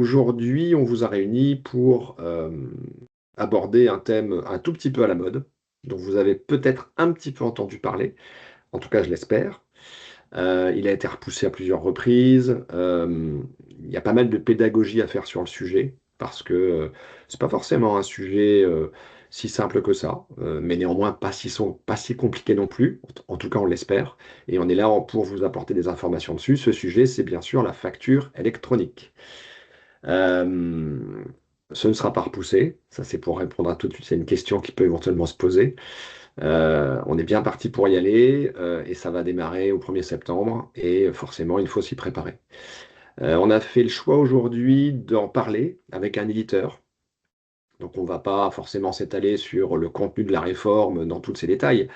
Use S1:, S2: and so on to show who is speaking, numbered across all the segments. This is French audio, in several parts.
S1: Aujourd'hui, on vous a réunis pour aborder un thème un tout petit peu à la mode, dont vous avez peut-être un petit peu entendu parler, en tout cas je l'espère. Il a été repoussé à plusieurs reprises. Il y a pas mal de pédagogie à faire sur le sujet, parce que c'est pas forcément un sujet si simple que ça, mais néanmoins pas si compliqué non plus, en tout cas on l'espère, et on est là pour vous apporter des informations dessus. Ce sujet, c'est bien sûr la facture électronique. Euh, Ce ne sera pas repoussé. Ça, c'est pour répondre à tout de suite. C'est une question qui peut éventuellement se poser. On est bien parti pour y aller et ça va démarrer au 1er septembre et forcément, il faut s'y préparer. On a fait le choix aujourd'hui d'en parler avec un éditeur. Donc, on ne va pas forcément s'étaler sur le contenu de la réforme dans tous ses détails,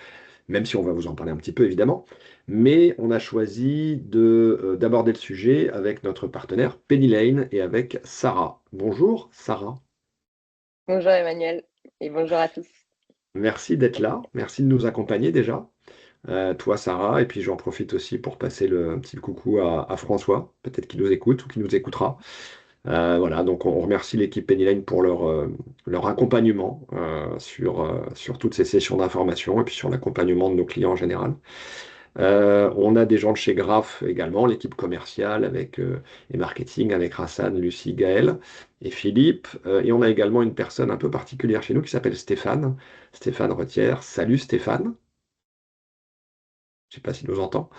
S1: même si on va vous en parler un petit peu évidemment. Mais on a choisi d'aborder le sujet avec notre partenaire Penny Lane et avec Sarah. Bonjour Sarah.
S2: Bonjour Emmanuel et bonjour à tous.
S1: Merci d'être là, merci de nous accompagner déjà, toi Sarah, et puis j'en profite aussi pour passer un petit coucou à François, peut-être qu'il nous écoute ou qu'il nous écoutera. Voilà, donc on remercie l'équipe Pennyline pour leur accompagnement sur toutes ces sessions d'information et puis sur l'accompagnement de nos clients en général. On a des gens de chez Graph également, l'équipe commerciale et marketing avec Rassan, Lucie, Gaël et Philippe. Et on a également une personne un peu particulière chez nous qui s'appelle Stéphane, Stéphane Retière. Salut Stéphane, je ne sais pas s'il nous entend.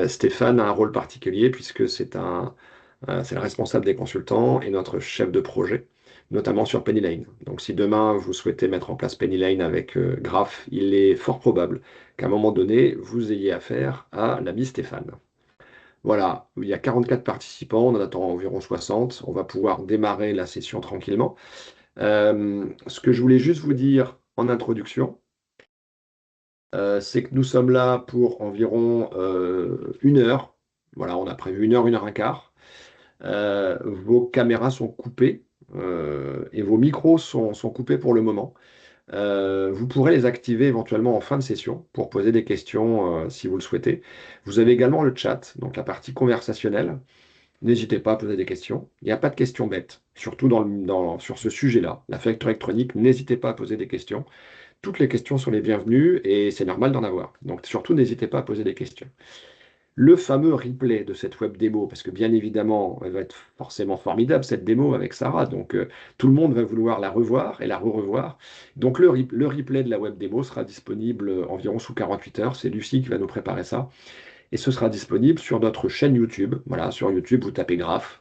S1: Stéphane a un rôle particulier puisque c'est le responsable des consultants et notre chef de projet, notamment sur Pennyline. Donc si demain vous souhaitez mettre en place Pennyline avec Graph, il est fort probable qu'à un moment donné, vous ayez affaire à l'ami Stéphane. Voilà, il y a 44 participants, on en attend environ 60. On va pouvoir démarrer la session tranquillement. Ce que je voulais juste vous dire en introduction, c'est que nous sommes là pour environ 1 heure. Voilà, on a prévu 1 heure, 1 heure 1 quart. Vos caméras sont coupées et vos micros sont coupés pour le moment. Vous pourrez les activer éventuellement en fin de session pour poser des questions si vous le souhaitez. Vous avez également le chat, donc la partie conversationnelle. N'hésitez pas à poser des questions. Il n'y a pas de questions bêtes, surtout sur ce sujet-là. La facture électronique, n'hésitez pas à poser des questions. Toutes les questions sont les bienvenues et c'est normal d'en avoir. Donc surtout, n'hésitez pas à poser des questions. Le fameux replay de cette web démo, parce que bien évidemment, elle va être forcément formidable, cette démo avec Sarah. Donc tout le monde va vouloir la revoir et la re-revoir. Donc le replay de la web démo sera disponible environ sous 48 heures. C'est Lucie qui va nous préparer ça. Et ce sera disponible sur notre chaîne YouTube. Voilà, sur YouTube, vous tapez Graph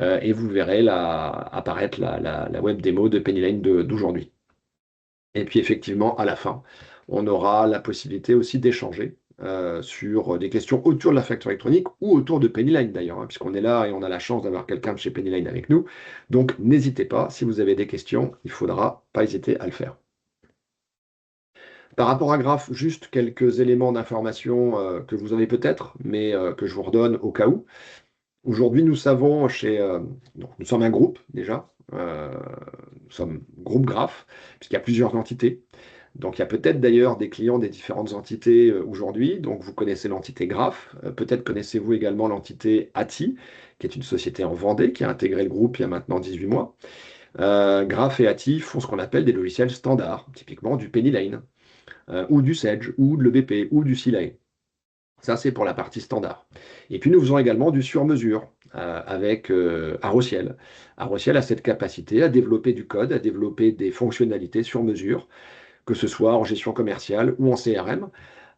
S1: et vous verrez apparaître la web démo de Pennyline d'aujourd'hui. Et puis effectivement, à la fin, on aura la possibilité aussi d'échanger sur des questions autour de la facture électronique ou autour de Pennyline d'ailleurs, hein, puisqu'on est là et on a la chance d'avoir quelqu'un de chez Pennyline avec nous. Donc n'hésitez pas, si vous avez des questions, il ne faudra pas hésiter à le faire. Par rapport à Graph, juste quelques éléments d'information que vous avez peut-être, mais que je vous redonne au cas où. Aujourd'hui, nous savons donc nous sommes un groupe déjà, nous sommes groupe Graph, puisqu'il y a plusieurs entités. Donc il y a peut-être d'ailleurs des clients des différentes entités aujourd'hui. Donc vous connaissez l'entité Graph, peut-être connaissez-vous également l'entité ATI, qui est une société en Vendée qui a intégré le groupe il y a maintenant 18 mois. Graph et ATI font ce qu'on appelle des logiciels standards, typiquement du Pennyline, ou du Sage, ou de l'EBP, ou du Silane. Ça, c'est pour la partie standard. Et puis, nous faisons également du sur-mesure avec Arociel. Arociel a cette capacité à développer du code, à développer des fonctionnalités sur mesure, que ce soit en gestion commerciale ou en CRM,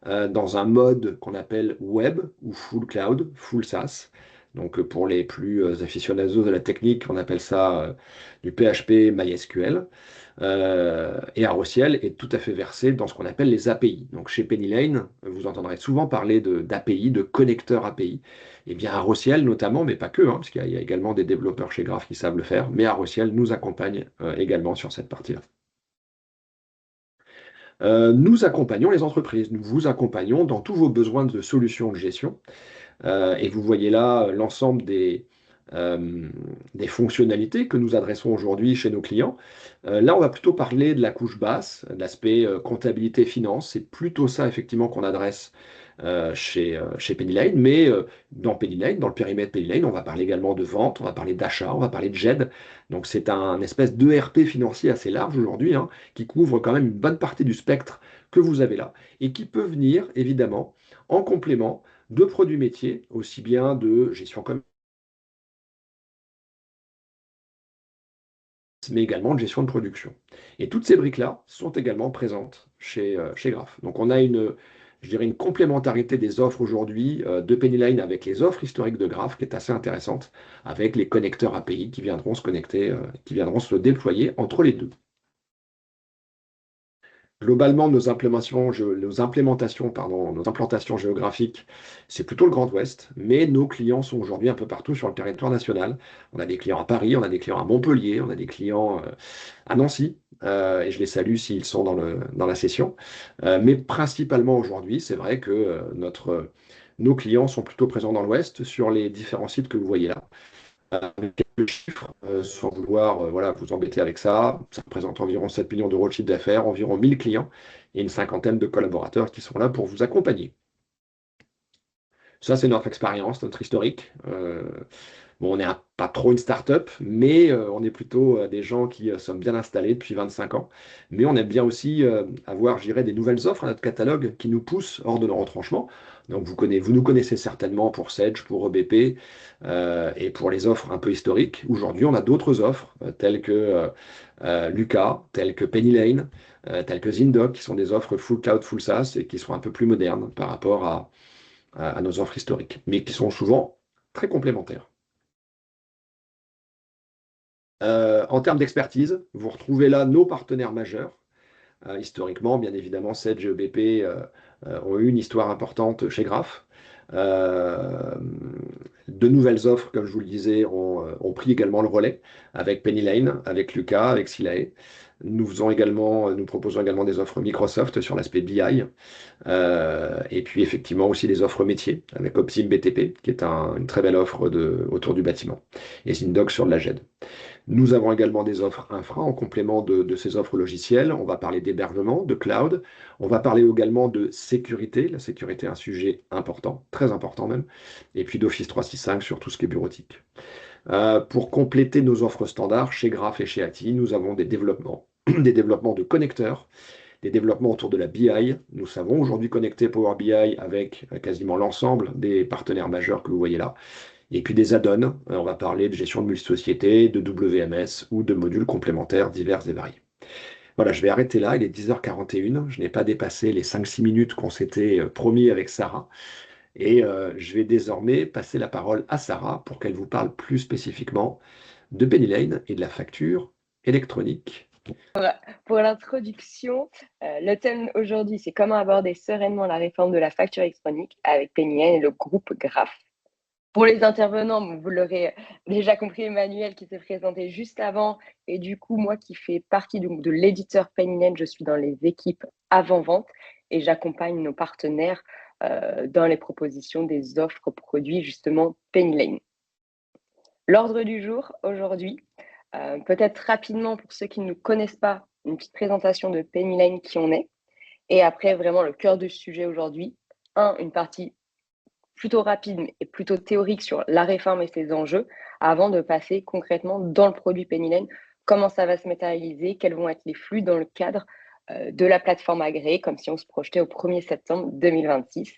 S1: dans un mode qu'on appelle web ou full cloud, full SaaS. Donc, pour les plus aficionados de la technique, on appelle ça du PHP MySQL. Et Arociel est tout à fait versé dans ce qu'on appelle les API. Donc chez Pennylane, vous entendrez souvent parler d'API, de connecteurs API. Et bien Arociel notamment, mais pas que, hein, parce qu'il y a également des développeurs chez Graph qui savent le faire, mais Arociel nous accompagne également sur cette partie-là. Nous accompagnons les entreprises, nous vous accompagnons dans tous vos besoins de solutions de gestion. Et vous voyez là l'ensemble des fonctionnalités que nous adressons aujourd'hui chez nos clients. Là, on va plutôt parler de la couche basse, de l'aspect comptabilité finance. C'est plutôt ça, effectivement, qu'on adresse chez Penny Lane, mais dans Penny Lane, dans le périmètre Penny Lane, on va parler également de vente, on va parler d'achat, on va parler de GED. Donc c'est un espèce d'ERP financier assez large aujourd'hui, hein, qui couvre quand même une bonne partie du spectre que vous avez là, et qui peut venir évidemment en complément de produits métiers, aussi bien de gestion commerciale, mais également de gestion de production. Et toutes ces briques-là sont également présentes chez Graph. Donc on a je dirais une complémentarité des offres aujourd'hui de Pennyline avec les offres historiques de Graph qui est assez intéressante, avec les connecteurs API qui viendront se connecter, qui viendront se déployer entre les deux. Globalement, nos implantations géographiques, c'est plutôt le Grand Ouest, mais nos clients sont aujourd'hui un peu partout sur le territoire national. On a des clients à Paris, on a des clients à Montpellier, on a des clients à Nancy, et je les salue s'ils sont dans la session. Mais principalement aujourd'hui, c'est vrai que nos clients sont plutôt présents dans l'Ouest sur les différents sites que vous voyez là. Avec quelques chiffres, sans vouloir voilà, vous embêter avec ça, ça représente environ 7 millions d'euros de chiffre d'affaires, environ 1000 clients et une cinquantaine de collaborateurs qui sont là pour vous accompagner. Ça, c'est notre expérience, notre historique. Bon, on n'est pas trop une start-up, mais on est plutôt des gens qui sommes bien installés depuis 25 ans. Mais on aime bien aussi avoir, je dirais, des nouvelles offres à notre catalogue qui nous poussent hors de nos retranchements. Donc vous nous connaissez certainement pour Sedge, pour EBP et pour les offres un peu historiques. Aujourd'hui, on a d'autres offres telles que Lucas, telles que Penny Lane, telles que Zindoc, qui sont des offres full cloud, full SaaS et qui sont un peu plus modernes par rapport à nos offres historiques, mais qui sont souvent très complémentaires. En termes d'expertise, vous retrouvez là nos partenaires majeurs. Historiquement, bien évidemment, Sedge et EBP ont eu une histoire importante chez Graph. Euh, de nouvelles offres, comme je vous le disais, ont pris également le relais avec Penny Lane, avec Lucas, avec Silae. Nous proposons également des offres Microsoft sur l'aspect BI. Et puis effectivement aussi des offres métiers avec Opsim BTP, qui est une très belle offre autour du bâtiment. Et Zindoc sur de la GED. Nous avons également des offres infra en complément de ces offres logicielles. On va parler d'hébergement, de cloud. On va parler également de sécurité. La sécurité est un sujet important, très important même. Et puis d'Office 365 sur tout ce qui est bureautique. Pour compléter nos offres standards, chez Graph et chez ATI, nous avons des développements, des développements de connecteurs, des développements autour de la BI. Nous savons aujourd'hui connecter Power BI avec quasiment l'ensemble des partenaires majeurs que vous voyez là. Et puis des add-ons, on va parler de gestion de multi-sociétés, de WMS ou de modules complémentaires divers et variés. Voilà, je vais arrêter là, il est 10h41, je n'ai pas dépassé les 5-6 minutes qu'on s'était promis avec Sarah. Et je vais désormais passer la parole à Sarah pour qu'elle vous parle plus spécifiquement de Penny Lane et de la facture électronique.
S2: Pour l'introduction, le thème aujourd'hui, c'est comment aborder sereinement la réforme de la facture électronique avec Penny Lane et le groupe Graph. Pour les intervenants, vous l'aurez déjà compris, Emmanuel qui s'est présenté juste avant, et du coup, moi qui fais partie de l'éditeur Penny Lane, je suis dans les équipes avant-vente et j'accompagne nos partenaires dans les propositions des offres produits justement Penny Lane. L'ordre du jour aujourd'hui, peut-être rapidement pour ceux qui ne nous connaissent pas, une petite présentation de Penny Lane, qui on est, et après vraiment le cœur du sujet aujourd'hui, une partie plutôt rapide et plutôt théorique sur la réforme et ses enjeux, avant de passer concrètement dans le produit Penny Lane, comment ça va se matérialiser, quels vont être les flux dans le cadre de la plateforme agréée, comme si on se projetait au 1er septembre 2026.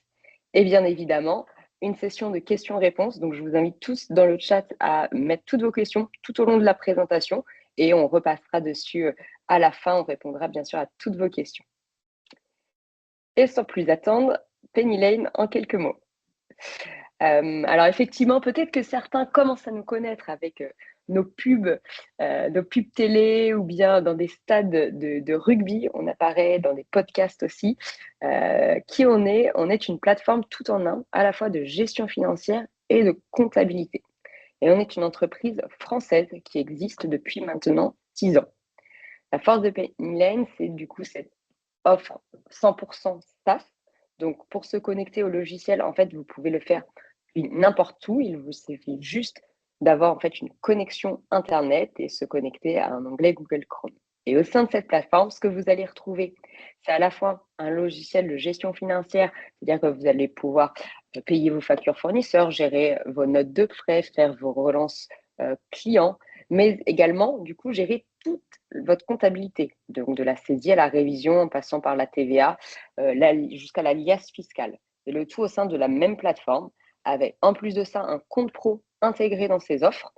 S2: Et bien évidemment, une session de questions-réponses. Donc, je vous invite tous dans le chat à mettre toutes vos questions tout au long de la présentation et on repassera dessus à la fin. On répondra bien sûr à toutes vos questions. Et sans plus attendre, Penny Lane en quelques mots. Alors effectivement, peut-être que certains commencent à nous connaître avec nos pubs télé ou bien dans des stades de rugby. On apparaît dans des podcasts aussi. Qui on est? On est une plateforme tout en un, à la fois de gestion financière et de comptabilité. Et on est une entreprise française qui existe depuis maintenant 6 ans. La force de Penny Lane, c'est du coup cette offre 100% SaaS. Donc, pour se connecter au logiciel, en fait, vous pouvez le faire n'importe où. Il vous suffit juste d'avoir en fait une connexion Internet et se connecter à un onglet Google Chrome. Et au sein de cette plateforme, ce que vous allez retrouver, c'est à la fois un logiciel de gestion financière, c'est-à-dire que vous allez pouvoir payer vos factures fournisseurs, gérer vos notes de frais, faire vos relances clients, mais également, du coup, gérer toute votre comptabilité, donc de la saisie à la révision, en passant par la TVA, jusqu'à la liasse fiscale. Et le tout au sein de la même plateforme, avec en plus de ça un compte pro intégré dans ses offres,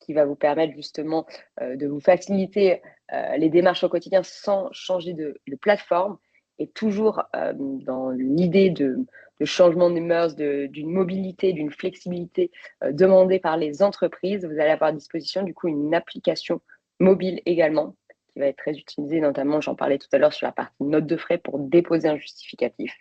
S2: qui va vous permettre justement de vous faciliter les démarches au quotidien sans changer de plateforme et toujours dans l'idée de changement des mœurs, d'une mobilité, d'une flexibilité demandée par les entreprises. Vous allez avoir à disposition du coup une application mobile également qui va être très utilisée, notamment, j'en parlais tout à l'heure, sur la partie note de frais pour déposer un justificatif.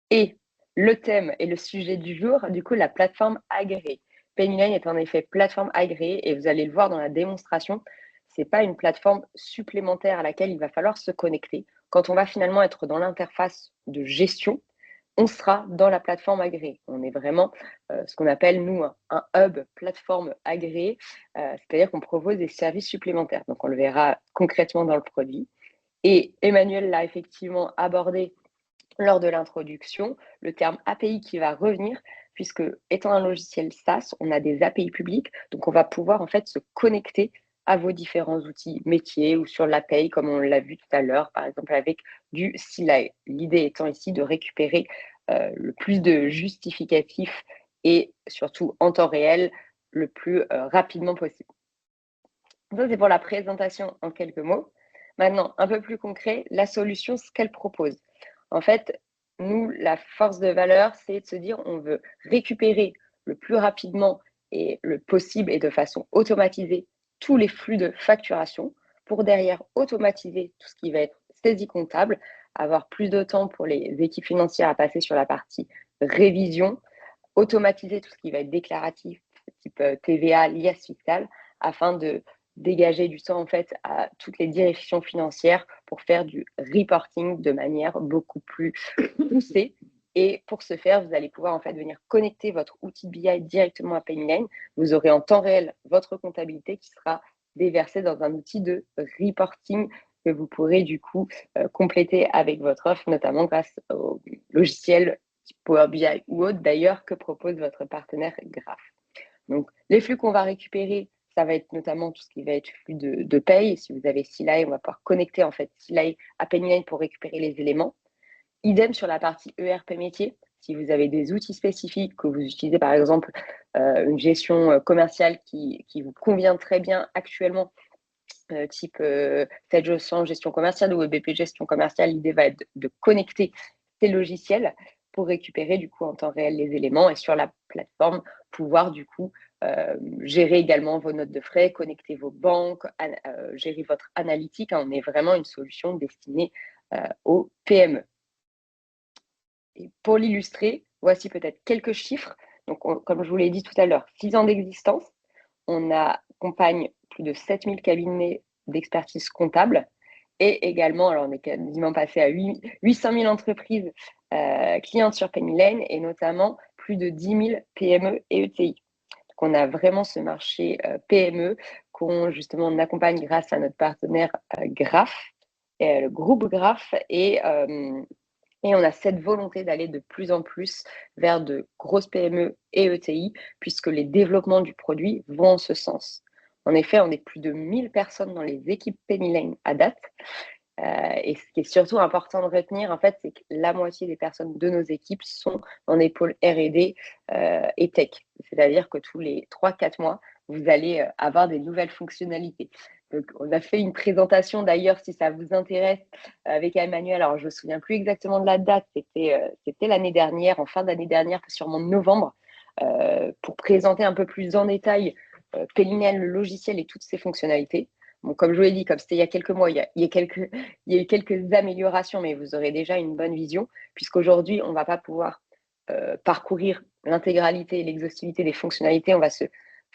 S2: Et le thème et le sujet du jour, du coup, la plateforme agréée. Pennyline est en effet plateforme agréée et vous allez le voir dans la démonstration, ce n'est pas une plateforme supplémentaire à laquelle il va falloir se connecter. Quand on va finalement être dans l'interface de gestion, on sera dans la plateforme agréée. On est vraiment ce qu'on appelle, nous, un hub plateforme agréée, c'est-à-dire qu'on propose des services supplémentaires. Donc, on le verra concrètement dans le produit. Et Emmanuel l'a effectivement abordé lors de l'introduction, le terme API qui va revenir, puisque étant un logiciel SaaS, on a des API publiques, donc on va pouvoir en fait se connecter à vos différents outils métiers ou sur l'API, comme on l'a vu tout à l'heure, par exemple avec du CLI. L'idée étant ici de récupérer le plus de justificatifs et surtout en temps réel le plus rapidement possible. Ça, c'est pour la présentation en quelques mots. Maintenant, un peu plus concret, la solution, ce qu'elle propose. En fait, nous, la force de valeur, c'est de se dire on veut récupérer le plus rapidement et le possible et de façon automatisée tous les flux de facturation pour derrière automatiser tout ce qui va être saisie comptable, avoir plus de temps pour les équipes financières à passer sur la partie révision, automatiser tout ce qui va être déclaratif, type TVA, liasse fiscale, afin de dégager du temps en fait à toutes les directions financières pour faire du reporting de manière beaucoup plus poussée. Et pour ce faire, vous allez pouvoir en fait venir connecter votre outil BI directement à Pennyline. Vous aurez en temps réel votre comptabilité qui sera déversée dans un outil de reporting que vous pourrez du coup compléter avec votre offre, notamment grâce au logiciel Power BI ou autre d'ailleurs que propose votre partenaire Graph. Donc, les flux qu'on va récupérer, ça va être notamment tout ce qui va être flux de paye. Si vous avez CLI, on va pouvoir connecter en fait CLI à Pennyline pour récupérer les éléments. Idem sur la partie ERP métier. Si vous avez des outils spécifiques que vous utilisez, par exemple, une gestion commerciale qui vous convient très bien actuellement, type Sage 100 gestion commerciale ou EBP gestion commerciale, l'idée va être de connecter ces logiciels pour récupérer du coup en temps réel les éléments et sur la plateforme pouvoir du coup gérer également vos notes de frais, connecter vos banques, gérer votre analytique. On est vraiment une solution destinée aux PME. Et pour l'illustrer, voici peut-être quelques chiffres. Donc, comme je vous l'ai dit tout à l'heure, 6 ans d'existence. On accompagne plus de 7000 cabinets d'expertise comptable et également, alors on est quasiment passé à 800 000 entreprises clientes sur Pennyline et notamment plus de 10 000 PME et ETI. Donc, on a vraiment ce marché PME qu'on justement on accompagne grâce à notre partenaire Graph, le groupe Graph et on a cette volonté d'aller de plus en plus vers de grosses PME et ETI, puisque les développements du produit vont en ce sens. En effet, on est plus de 1000 personnes dans les équipes Pennyline à date. Et ce qui est surtout important de retenir, en fait, c'est que la moitié des personnes de nos équipes sont dans des pôles R&D et tech. C'est-à-dire que tous les 3-4 mois, vous allez avoir des nouvelles fonctionnalités. Donc, on a fait une présentation d'ailleurs, si ça vous intéresse, avec Emmanuel. Alors, je ne me souviens plus exactement de la date, c'était l'année dernière, en fin d'année dernière, sûrement novembre, pour présenter un peu plus en détail Pennyline, le logiciel et toutes ses fonctionnalités. Bon, comme je vous l'ai dit, comme c'était il y a quelques mois, il y a eu quelques améliorations, mais vous aurez déjà une bonne vision, puisqu'aujourd'hui, on ne va pas pouvoir parcourir l'intégralité et l'exhaustivité des fonctionnalités. On va se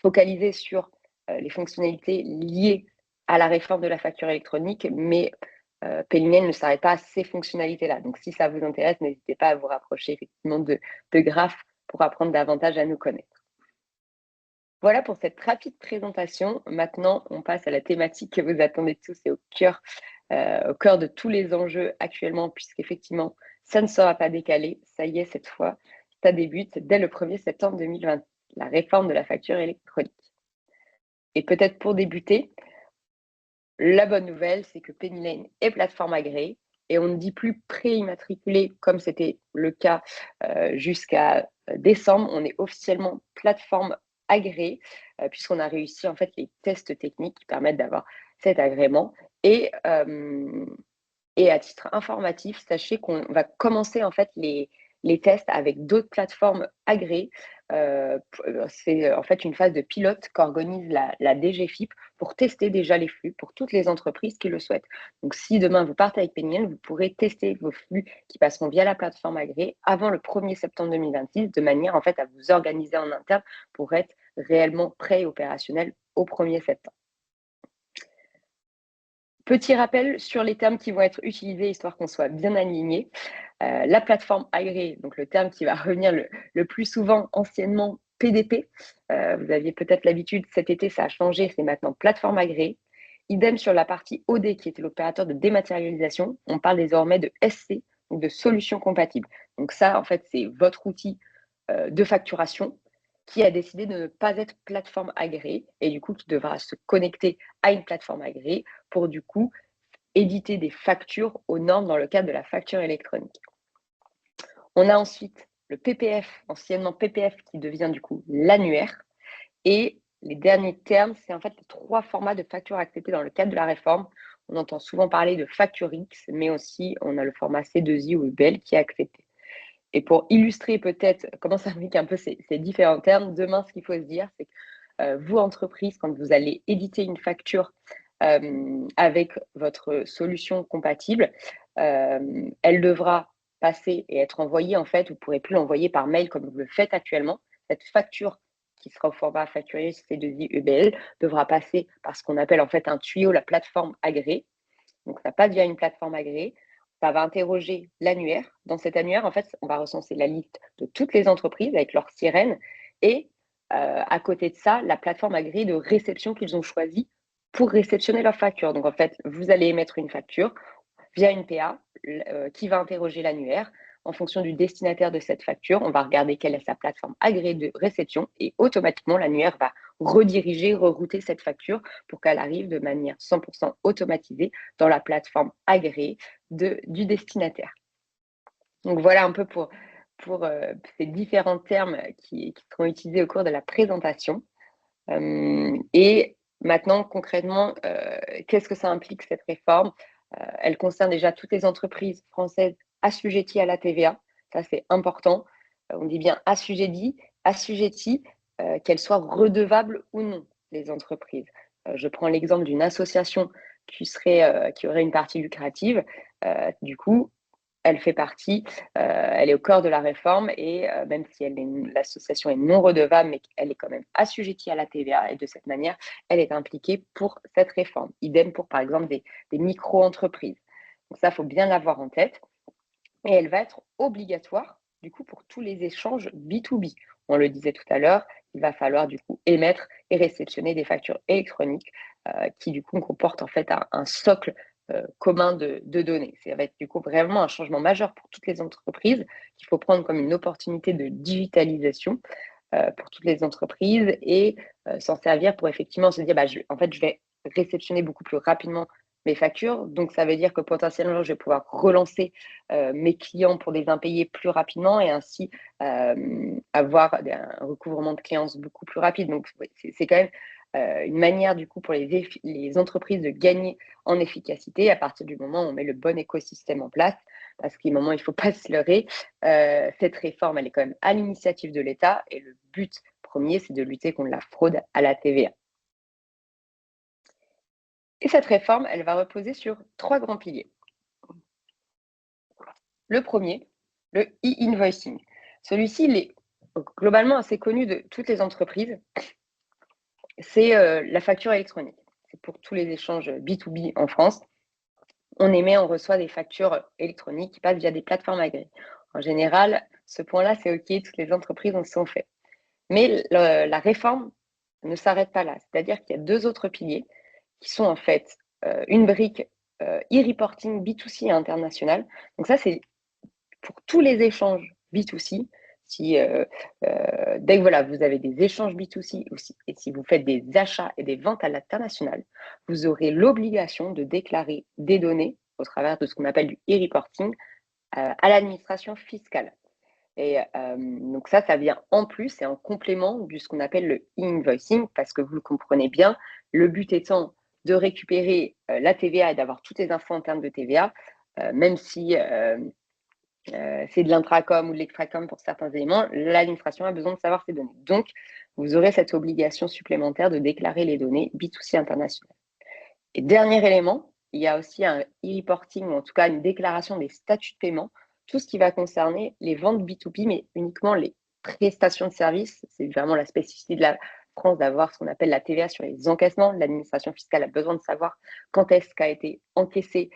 S2: focaliser sur les fonctionnalités liées à la réforme de la facture électronique, mais Pennyline ne s'arrête pas à ces fonctionnalités-là. Donc, si ça vous intéresse, n'hésitez pas à vous rapprocher effectivement de Graph pour apprendre davantage à nous connaître. Voilà pour cette rapide présentation. Maintenant, on passe à la thématique que vous attendez tous et au cœur de tous les enjeux actuellement, puisqu'effectivement, ça ne sera pas décalé. Ça y est, cette fois, ça débute dès le 1er septembre 2020, la réforme de la facture électronique. Et peut-être pour débuter, la bonne nouvelle, c'est que Penny Lane est plateforme agréée et on ne dit plus pré-immatriculé comme c'était le cas jusqu'à décembre. On est officiellement plateforme agréée puisqu'on a réussi en fait les tests techniques qui permettent d'avoir cet agrément. Et à titre informatif, sachez qu'on va commencer en fait les tests avec d'autres plateformes agréées. C'est en fait une phase de pilote qu'organise la DGFiP pour tester déjà les flux pour toutes les entreprises qui le souhaitent. Donc, si demain vous partez avec Peniel, vous pourrez tester vos flux qui passeront via la plateforme agréée avant le 1er septembre 2026, de manière en fait à vous organiser en interne pour être réellement prêt et opérationnel au 1er septembre. Petit rappel sur les termes qui vont être utilisés, histoire qu'on soit bien aligné. La plateforme agréée, donc le terme qui va revenir le plus souvent, anciennement PDP. Vous aviez peut-être l'habitude, cet été, ça a changé, c'est maintenant plateforme agréée. Idem sur la partie OD, qui était l'opérateur de dématérialisation. On parle désormais de SC, donc de solutions compatibles. Donc ça, en fait, c'est votre outil de facturation qui a décidé de ne pas être plateforme agréée et du coup qui devra se connecter à une plateforme agréée pour du coup éditer des factures aux normes dans le cadre de la facture électronique. On a ensuite le PPF, anciennement PPF, qui devient du coup l'annuaire. Et les derniers termes, c'est en fait les 3 formats de factures acceptés dans le cadre de la réforme. On entend souvent parler de facture X, mais aussi on a le format C2I ou UBL qui est accepté. Et pour illustrer peut-être comment s'appliquent un peu ces différents termes, demain, ce qu'il faut se dire, c'est que vous, entreprise, quand vous allez éditer une facture avec votre solution compatible, elle devra passer et être envoyée, en fait, vous ne pourrez plus l'envoyer par mail comme vous le faites actuellement. Cette facture qui sera au format facturier C2I EBL devra passer par ce qu'on appelle en fait un tuyau, la plateforme agréée. Donc, ça passe via une plateforme agréée. Ça va interroger l'annuaire. Dans cet annuaire, en fait, on va recenser la liste de toutes les entreprises avec leur sirène et à côté de ça, la plateforme agréée de réception qu'ils ont choisie pour réceptionner leur facture. Donc, en fait, vous allez émettre une facture via une PA qui va interroger l'annuaire. En fonction du destinataire de cette facture, on va regarder quelle est sa plateforme agréée de réception et automatiquement, l'annuaire va rediriger, rerouter cette facture pour qu'elle arrive de manière 100% automatisée dans la plateforme agréée du destinataire. Donc voilà un peu pour ces différents termes qui seront utilisés au cours de la présentation. Et maintenant, concrètement, qu'est-ce que ça implique cette réforme? Elle concerne déjà toutes les entreprises françaises assujetties à la TVA. Ça, c'est important. On dit bien assujetties, qu'elles soient redevables ou non, les entreprises. Je prends l'exemple d'une association qui aurait une partie lucrative. Du coup, elle fait partie, elle est au cœur de la réforme et même si l'association est non redevable, mais elle est quand même assujettie à la TVA et de cette manière, elle est impliquée pour cette réforme. Idem pour, par exemple, des micro-entreprises. Donc ça, il faut bien l'avoir en tête. Et elle va être obligatoire, du coup, pour tous les échanges B2B. On le disait tout à l'heure, il va falloir, du coup, émettre et réceptionner des factures électroniques qui, du coup, comportent en fait un socle commun de données. Ça va être, du coup, vraiment un changement majeur pour toutes les entreprises qu'il faut prendre comme une opportunité de digitalisation pour toutes les entreprises et s'en servir pour effectivement se dire, en fait, je vais réceptionner beaucoup plus rapidement mes factures. Donc, ça veut dire que potentiellement, je vais pouvoir relancer mes clients pour des impayés plus rapidement et ainsi avoir un recouvrement de créances beaucoup plus rapide. Donc, c'est quand même une manière, du coup, pour les entreprises de gagner en efficacité à partir du moment où on met le bon écosystème en place. Parce qu'à un moment, il ne faut pas se leurrer. Cette réforme, elle est quand même à l'initiative de l'État et le but premier, c'est de lutter contre la fraude à la TVA. Et cette réforme, elle va reposer sur 3 grands piliers. Le premier, le e-invoicing. Celui-ci, il est globalement assez connu de toutes les entreprises. C'est la facture électronique. C'est pour tous les échanges B2B en France. On émet, on reçoit des factures électroniques qui passent via des plateformes agréées. En général, ce point-là, c'est OK, toutes les entreprises en sont fait. Mais la réforme ne s'arrête pas là. C'est-à-dire qu'il y a deux autres piliers qui sont en fait une brique e-reporting B2C et international. Donc ça, c'est pour tous les échanges B2C. Si, dès que voilà, vous avez des échanges B2C et si vous faites des achats et des ventes à l'international, vous aurez l'obligation de déclarer des données au travers de ce qu'on appelle du e-reporting à l'administration fiscale. Et donc ça vient en plus et en complément de ce qu'on appelle le e-invoicing, parce que vous le comprenez bien, le but étant de récupérer la TVA et d'avoir toutes les infos en termes de TVA, même si c'est de l'intracom ou de l'extracom pour certains éléments, l'administration a besoin de savoir ces données. Donc, vous aurez cette obligation supplémentaire de déclarer les données B2C internationales. Et dernier élément, il y a aussi un e-reporting, ou en tout cas une déclaration des statuts de paiement, tout ce qui va concerner les ventes B2B, mais uniquement les prestations de services. C'est vraiment la spécificité de la France d'avoir ce qu'on appelle la TVA sur les encaissements. L'administration fiscale a besoin de savoir quand est-ce qu'a été encaissée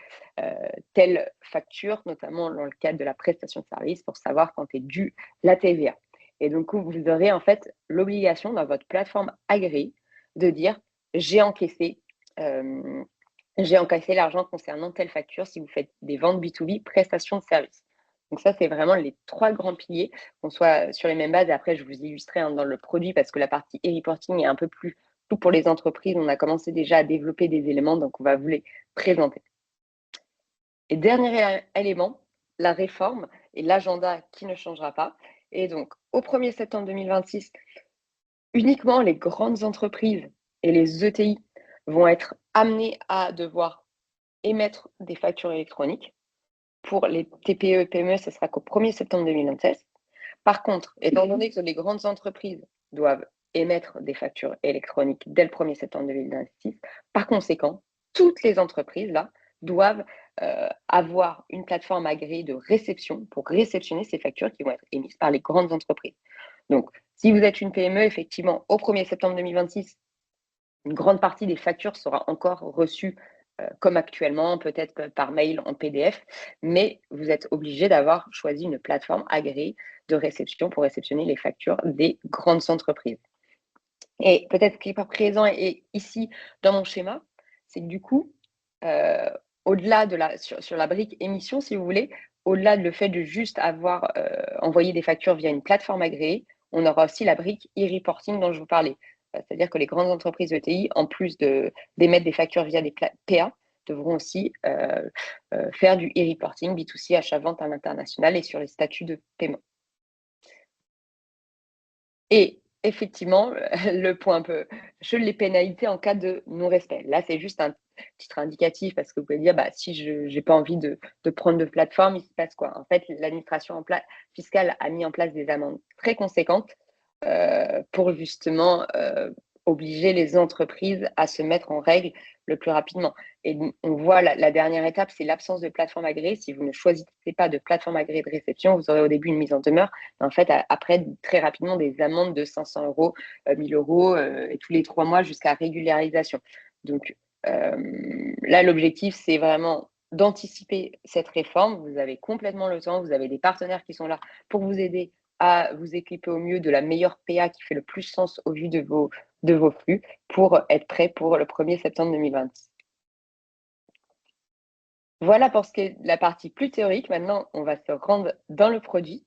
S2: telle facture, notamment dans le cadre de la prestation de service, pour savoir quand est due la TVA. Et donc, vous aurez en fait l'obligation dans votre plateforme agréée de dire j'ai encaissé l'argent concernant telle facture si vous faites des ventes B2B, prestations de services. Donc ça, c'est vraiment les trois grands piliers, qu'on soit sur les mêmes bases. Et après, je vous illustrerai dans le produit parce que la partie e-reporting est un peu plus pour les entreprises. On a commencé déjà à développer des éléments, donc on va vous les présenter. Et dernier élément, la réforme et l'agenda qui ne changera pas. Et donc, au 1er septembre 2026, uniquement les grandes entreprises et les ETI vont être amenés à devoir émettre des factures électroniques. Pour les TPE et PME, ce sera qu'au 1er septembre 2026. Par contre, étant donné que les grandes entreprises doivent émettre des factures électroniques dès le 1er septembre 2026, par conséquent, toutes les entreprises là doivent avoir une plateforme agréée de réception pour réceptionner ces factures qui vont être émises par les grandes entreprises. Donc, si vous êtes une PME, effectivement, au 1er septembre 2026, une grande partie des factures sera encore reçue comme actuellement, peut-être par mail en PDF, mais vous êtes obligé d'avoir choisi une plateforme agréée de réception pour réceptionner les factures des grandes entreprises. Et peut-être qui n'est pas présent et ici dans mon schéma, c'est que du coup, au-delà de sur la brique émission, si vous voulez, au-delà de le fait de juste avoir envoyé des factures via une plateforme agréée, on aura aussi la brique e-reporting dont je vous parlais. C'est-à-dire que les grandes entreprises ETI, en plus d'émettre des factures via des PA, devront aussi faire du e-reporting B2C, achat-vente à l'international et sur les statuts de paiement. Et effectivement, le point un peu les pénalités en cas de non-respect. Là, c'est juste un titre indicatif parce que vous pouvez dire, si je n'ai pas envie de prendre de plateforme, il se passe quoi? En fait, l'administration fiscale a mis en place des amendes très conséquentes pour justement obliger les entreprises à se mettre en règle le plus rapidement. Et on voit la dernière étape, c'est l'absence de plateforme agréée. Si vous ne choisissez pas de plateforme agréée de réception, vous aurez au début une mise en demeure. Et en fait, après, très rapidement, des amendes de 500 euros, 1000 euros, et tous les 3 mois jusqu'à régularisation. Donc là, l'objectif, c'est vraiment d'anticiper cette réforme. Vous avez complètement le temps, vous avez des partenaires qui sont là pour vous aider à vous équiper au mieux de la meilleure PA qui fait le plus sens au vu de vos flux pour être prêt pour le 1er septembre 2026. Voilà pour ce qui est de la partie plus théorique. Maintenant, on va se rendre dans le produit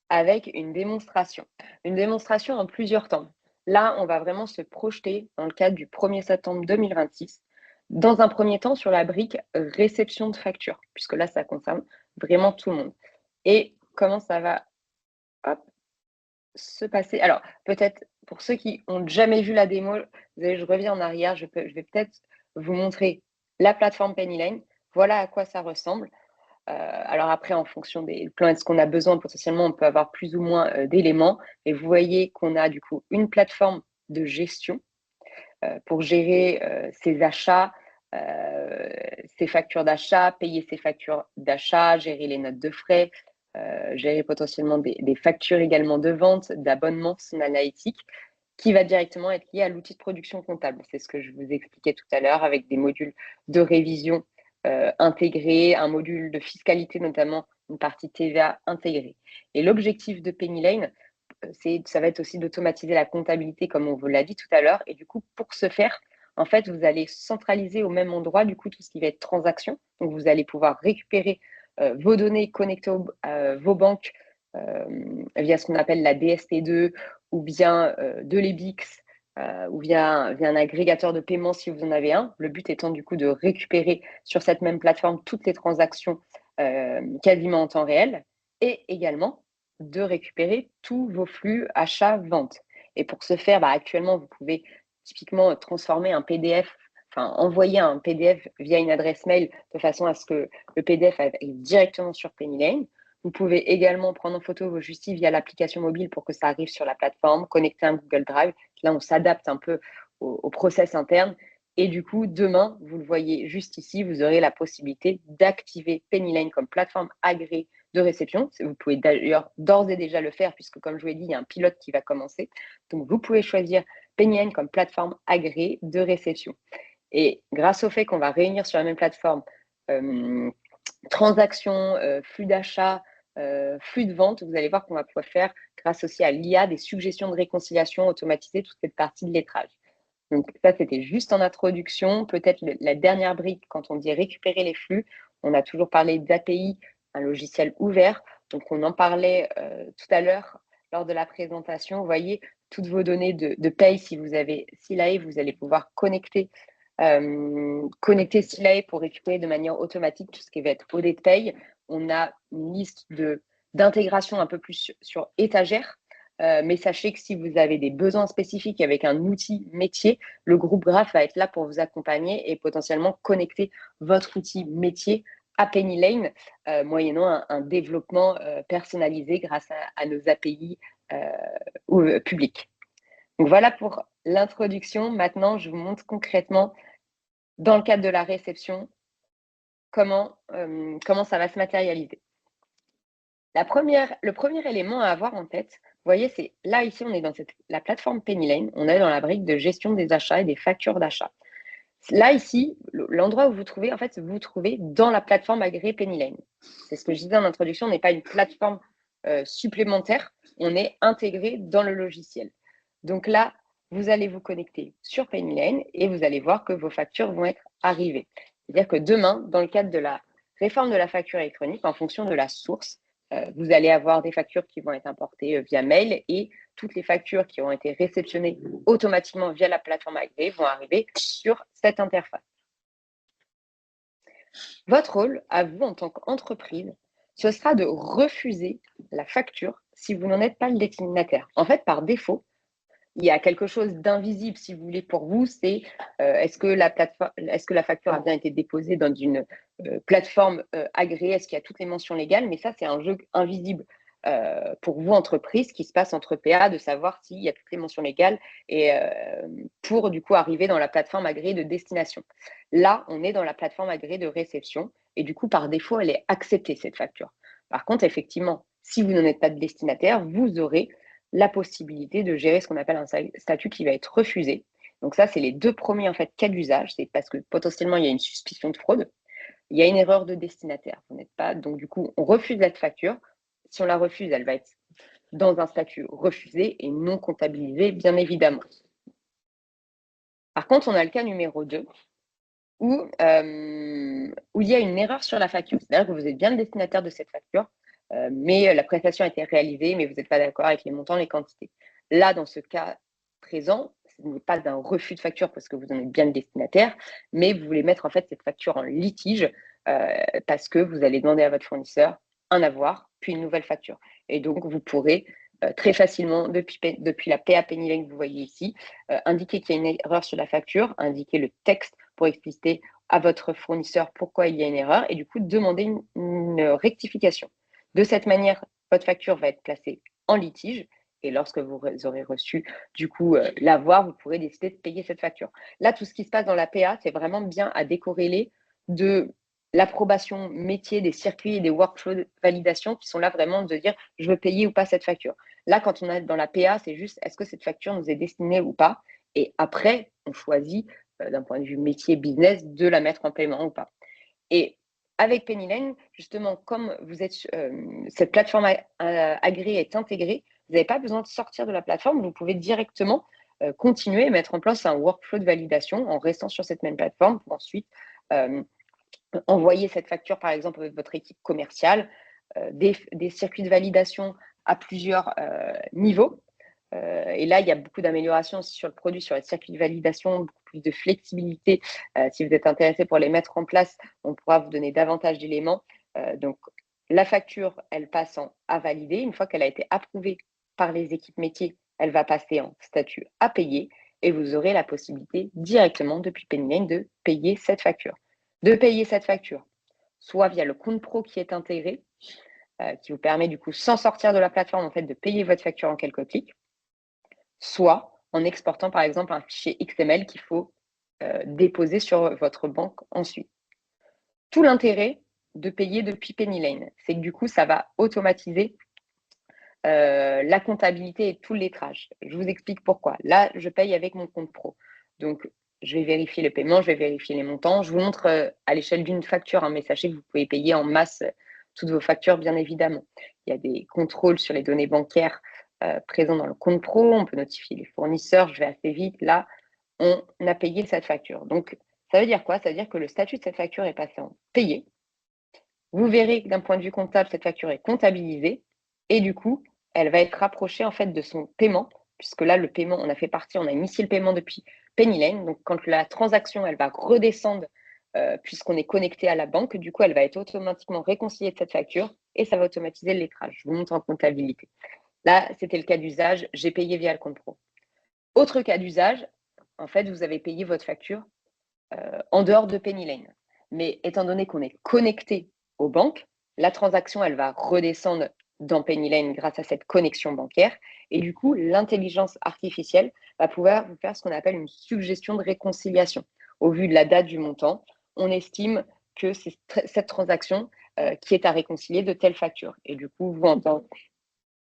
S2: avec une démonstration. Une démonstration en plusieurs temps. Là, on va vraiment se projeter dans le cadre du 1er septembre 2026. Dans un premier temps, sur la brique réception de facture, puisque là, ça concerne vraiment tout le monde. Et comment ça va se passer. Alors, peut-être pour ceux qui n'ont jamais vu la démo, je reviens en arrière, je vais peut-être vous montrer la plateforme Pennylane. Voilà à quoi ça ressemble. Alors après, en fonction des plans et de ce qu'on a besoin, potentiellement, on peut avoir plus ou moins d'éléments. Et vous voyez qu'on a du coup une plateforme de gestion pour gérer ses achats, ses factures d'achat, payer ses factures d'achat, gérer les notes de frais, gérer potentiellement des factures également de vente, d'abonnement, son analytique, qui va directement être lié à l'outil de production comptable. C'est ce que je vous expliquais tout à l'heure avec des modules de révision intégrés, un module de fiscalité, notamment une partie TVA intégrée. Et l'objectif de Pennylane, ça va être aussi d'automatiser la comptabilité, comme on vous l'a dit tout à l'heure. Et du coup, pour ce faire, en fait, vous allez centraliser au même endroit, du coup, tout ce qui va être transaction. Donc, vous allez pouvoir récupérer vos données connectées vos banques via ce qu'on appelle la DSP2 ou bien de l'EBIX ou via un agrégateur de paiement si vous en avez un. Le but étant du coup de récupérer sur cette même plateforme toutes les transactions quasiment en temps réel et également de récupérer tous vos flux achats-ventes. Et pour ce faire, actuellement, vous pouvez typiquement transformer un PDF, enfin envoyer un PDF via une adresse mail de façon à ce que le PDF aille directement sur Pennylane. Vous pouvez également prendre en photo vos justifs via l'application mobile pour que ça arrive sur la plateforme, connecter un Google Drive. Là, on s'adapte un peu au process interne. Et du coup, demain, vous le voyez juste ici, vous aurez la possibilité d'activer Pennylane comme plateforme agréée de réception. Vous pouvez d'ailleurs d'ores et déjà le faire puisque, comme je vous l'ai dit, il y a un pilote qui va commencer. Donc, vous pouvez choisir Pennylane comme plateforme agréée de réception. Et grâce au fait qu'on va réunir sur la même plateforme transactions, flux d'achat, flux de vente, vous allez voir qu'on va pouvoir faire, grâce aussi à l'IA, des suggestions de réconciliation automatisées, toute cette partie de lettrage. Donc ça, c'était juste en introduction. Peut-être la dernière brique, quand on dit récupérer les flux, on a toujours parlé d'API, un logiciel ouvert. Donc on en parlait tout à l'heure lors de la présentation. Vous voyez, toutes vos données de paye, si vous avez Silae, vous allez pouvoir connecter Silae pour récupérer de manière automatique tout ce qui va être OD de paye. On a une liste d'intégration un peu plus sur étagère. Mais sachez que si vous avez des besoins spécifiques avec un outil métier, le groupe Graph va être là pour vous accompagner et potentiellement connecter votre outil métier à Pennylane, moyennant un développement personnalisé grâce à nos API publics. Donc voilà pour l'introduction. Maintenant, je vous montre concrètement, dans le cadre de la réception, comment ça va se matérialiser. Le premier élément à avoir en tête, vous voyez, c'est là, ici, on est dans la plateforme Pennylane. On est dans la brique de gestion des achats et des factures d'achat. Là, ici, l'endroit où vous trouvez, en fait, vous vous trouvez dans la plateforme agréée Pennylane. C'est ce que je disais en introduction, on n'est pas une plateforme supplémentaire, on est intégré dans le logiciel. Donc là, vous allez vous connecter sur Pennylane et vous allez voir que vos factures vont être arrivées. C'est-à-dire que demain, dans le cadre de la réforme de la facture électronique, en fonction de la source, vous allez avoir des factures qui vont être importées via mail et toutes les factures qui ont été réceptionnées automatiquement via la plateforme agréée vont arriver sur cette interface. Votre rôle, à vous en tant qu'entreprise, ce sera de refuser la facture si vous n'en êtes pas le destinataire. En fait, par défaut, il y a quelque chose d'invisible, si vous voulez, pour vous, c'est est-ce que la facture a bien été déposée dans une plateforme agréée, est-ce qu'il y a toutes les mentions légales, mais ça, c'est un jeu invisible pour vous, entreprise, qui se passe entre PA, de savoir s'il y a toutes les mentions légales et pour, du coup, arriver dans la plateforme agréée de destination. Là, on est dans la plateforme agréée de réception et, du coup, par défaut, elle est acceptée, cette facture. Par contre, effectivement, si vous n'en êtes pas de destinataire, vous aurez la possibilité de gérer ce qu'on appelle un statut qui va être refusé. Donc ça, c'est les deux premiers en fait cas d'usage. C'est parce que potentiellement, il y a une suspicion de fraude. Il y a une erreur de destinataire. Vous n'êtes pas, donc du coup, on refuse cette facture. Si on la refuse, elle va être dans un statut refusé et non comptabilisé, bien évidemment. Par contre, on a le cas numéro 2 où il y a une erreur sur la facture. C'est-à-dire que vous êtes bien le destinataire de cette facture, mais la prestation a été réalisée, mais vous n'êtes pas d'accord avec les montants, les quantités. Là, dans ce cas présent, ce n'est pas un refus de facture parce que vous en êtes bien le destinataire, mais vous voulez mettre en fait cette facture en litige parce que vous allez demander à votre fournisseur un avoir, puis une nouvelle facture. Et donc, vous pourrez très facilement, depuis la PA Pennylane que vous voyez ici, indiquer qu'il y a une erreur sur la facture, indiquer le texte pour expliquer à votre fournisseur pourquoi il y a une erreur et du coup demander une rectification. De cette manière, votre facture va être placée en litige et lorsque vous aurez reçu du coup l'avoir, vous pourrez décider de payer cette facture. Là, tout ce qui se passe dans la PA, c'est vraiment bien à décorréler de l'approbation métier des circuits et des workflows de validation qui sont là vraiment de dire je veux payer ou pas cette facture. Là, quand on est dans la PA, c'est juste est-ce que cette facture nous est destinée ou pas. Et après, on choisit d'un point de vue métier business de la mettre en paiement ou pas. Et avec Pennylane, justement, comme vous êtes cette plateforme agréée est intégrée, vous n'avez pas besoin de sortir de la plateforme. Vous pouvez directement continuer et mettre en place un workflow de validation en restant sur cette même plateforme pour ensuite envoyer cette facture, par exemple, avec votre équipe commerciale, des circuits de validation à plusieurs niveaux. Et là, il y a beaucoup d'améliorations aussi sur le produit, sur les circuits de validation, beaucoup plus de flexibilité. Si vous êtes intéressé pour les mettre en place, on pourra vous donner davantage d'éléments. Donc, la facture, elle passe en à valider. Une fois qu'elle a été approuvée par les équipes métiers, elle va passer en statut à payer et vous aurez la possibilité directement depuis Pennyline de payer cette facture. De payer cette facture, soit via le compte pro qui est intégré, qui vous permet du coup, sans sortir de la plateforme, en fait, de payer votre facture en quelques clics, soit en exportant par exemple un fichier XML qu'il faut déposer sur votre banque ensuite. Tout l'intérêt de payer depuis Pennyline, c'est que du coup, ça va automatiser la comptabilité et tout le lettrage. Je vous explique pourquoi. Là, je paye avec mon compte pro. Donc, je vais vérifier le paiement, je vais vérifier les montants. Je vous montre à l'échelle d'une facture, hein, mais sachez que vous pouvez payer en masse toutes vos factures, bien évidemment. Il y a des contrôles sur les données bancaires présents dans le compte pro. On peut notifier les fournisseurs. Je vais assez vite. Là, on a payé cette facture. Donc, ça veut dire quoi? Ça veut dire que le statut de cette facture est passé en payé. Vous verrez que d'un point de vue comptable, cette facture est comptabilisée et du coup, elle va être rapprochée en fait de son paiement, puisque là, le paiement, on a fait partie, on a initié le paiement depuis Pennyline. Donc, quand la transaction, elle va redescendre, puisqu'on est connecté à la banque, du coup, elle va être automatiquement réconciliée de cette facture et ça va automatiser le lettrage. Je vous montre en comptabilité. Là, c'était le cas d'usage, j'ai payé via le compte pro. Autre cas d'usage, en fait, vous avez payé votre facture en dehors de Pennyline. Mais étant donné qu'on est connecté aux banques, la transaction, elle va redescendre dans Pennyline grâce à cette connexion bancaire. Et du coup, l'intelligence artificielle va pouvoir vous faire ce qu'on appelle une suggestion de réconciliation. Au vu de la date du montant, on estime que c'est cette transaction qui est à réconcilier de telle facture. Et du coup, vous, en tant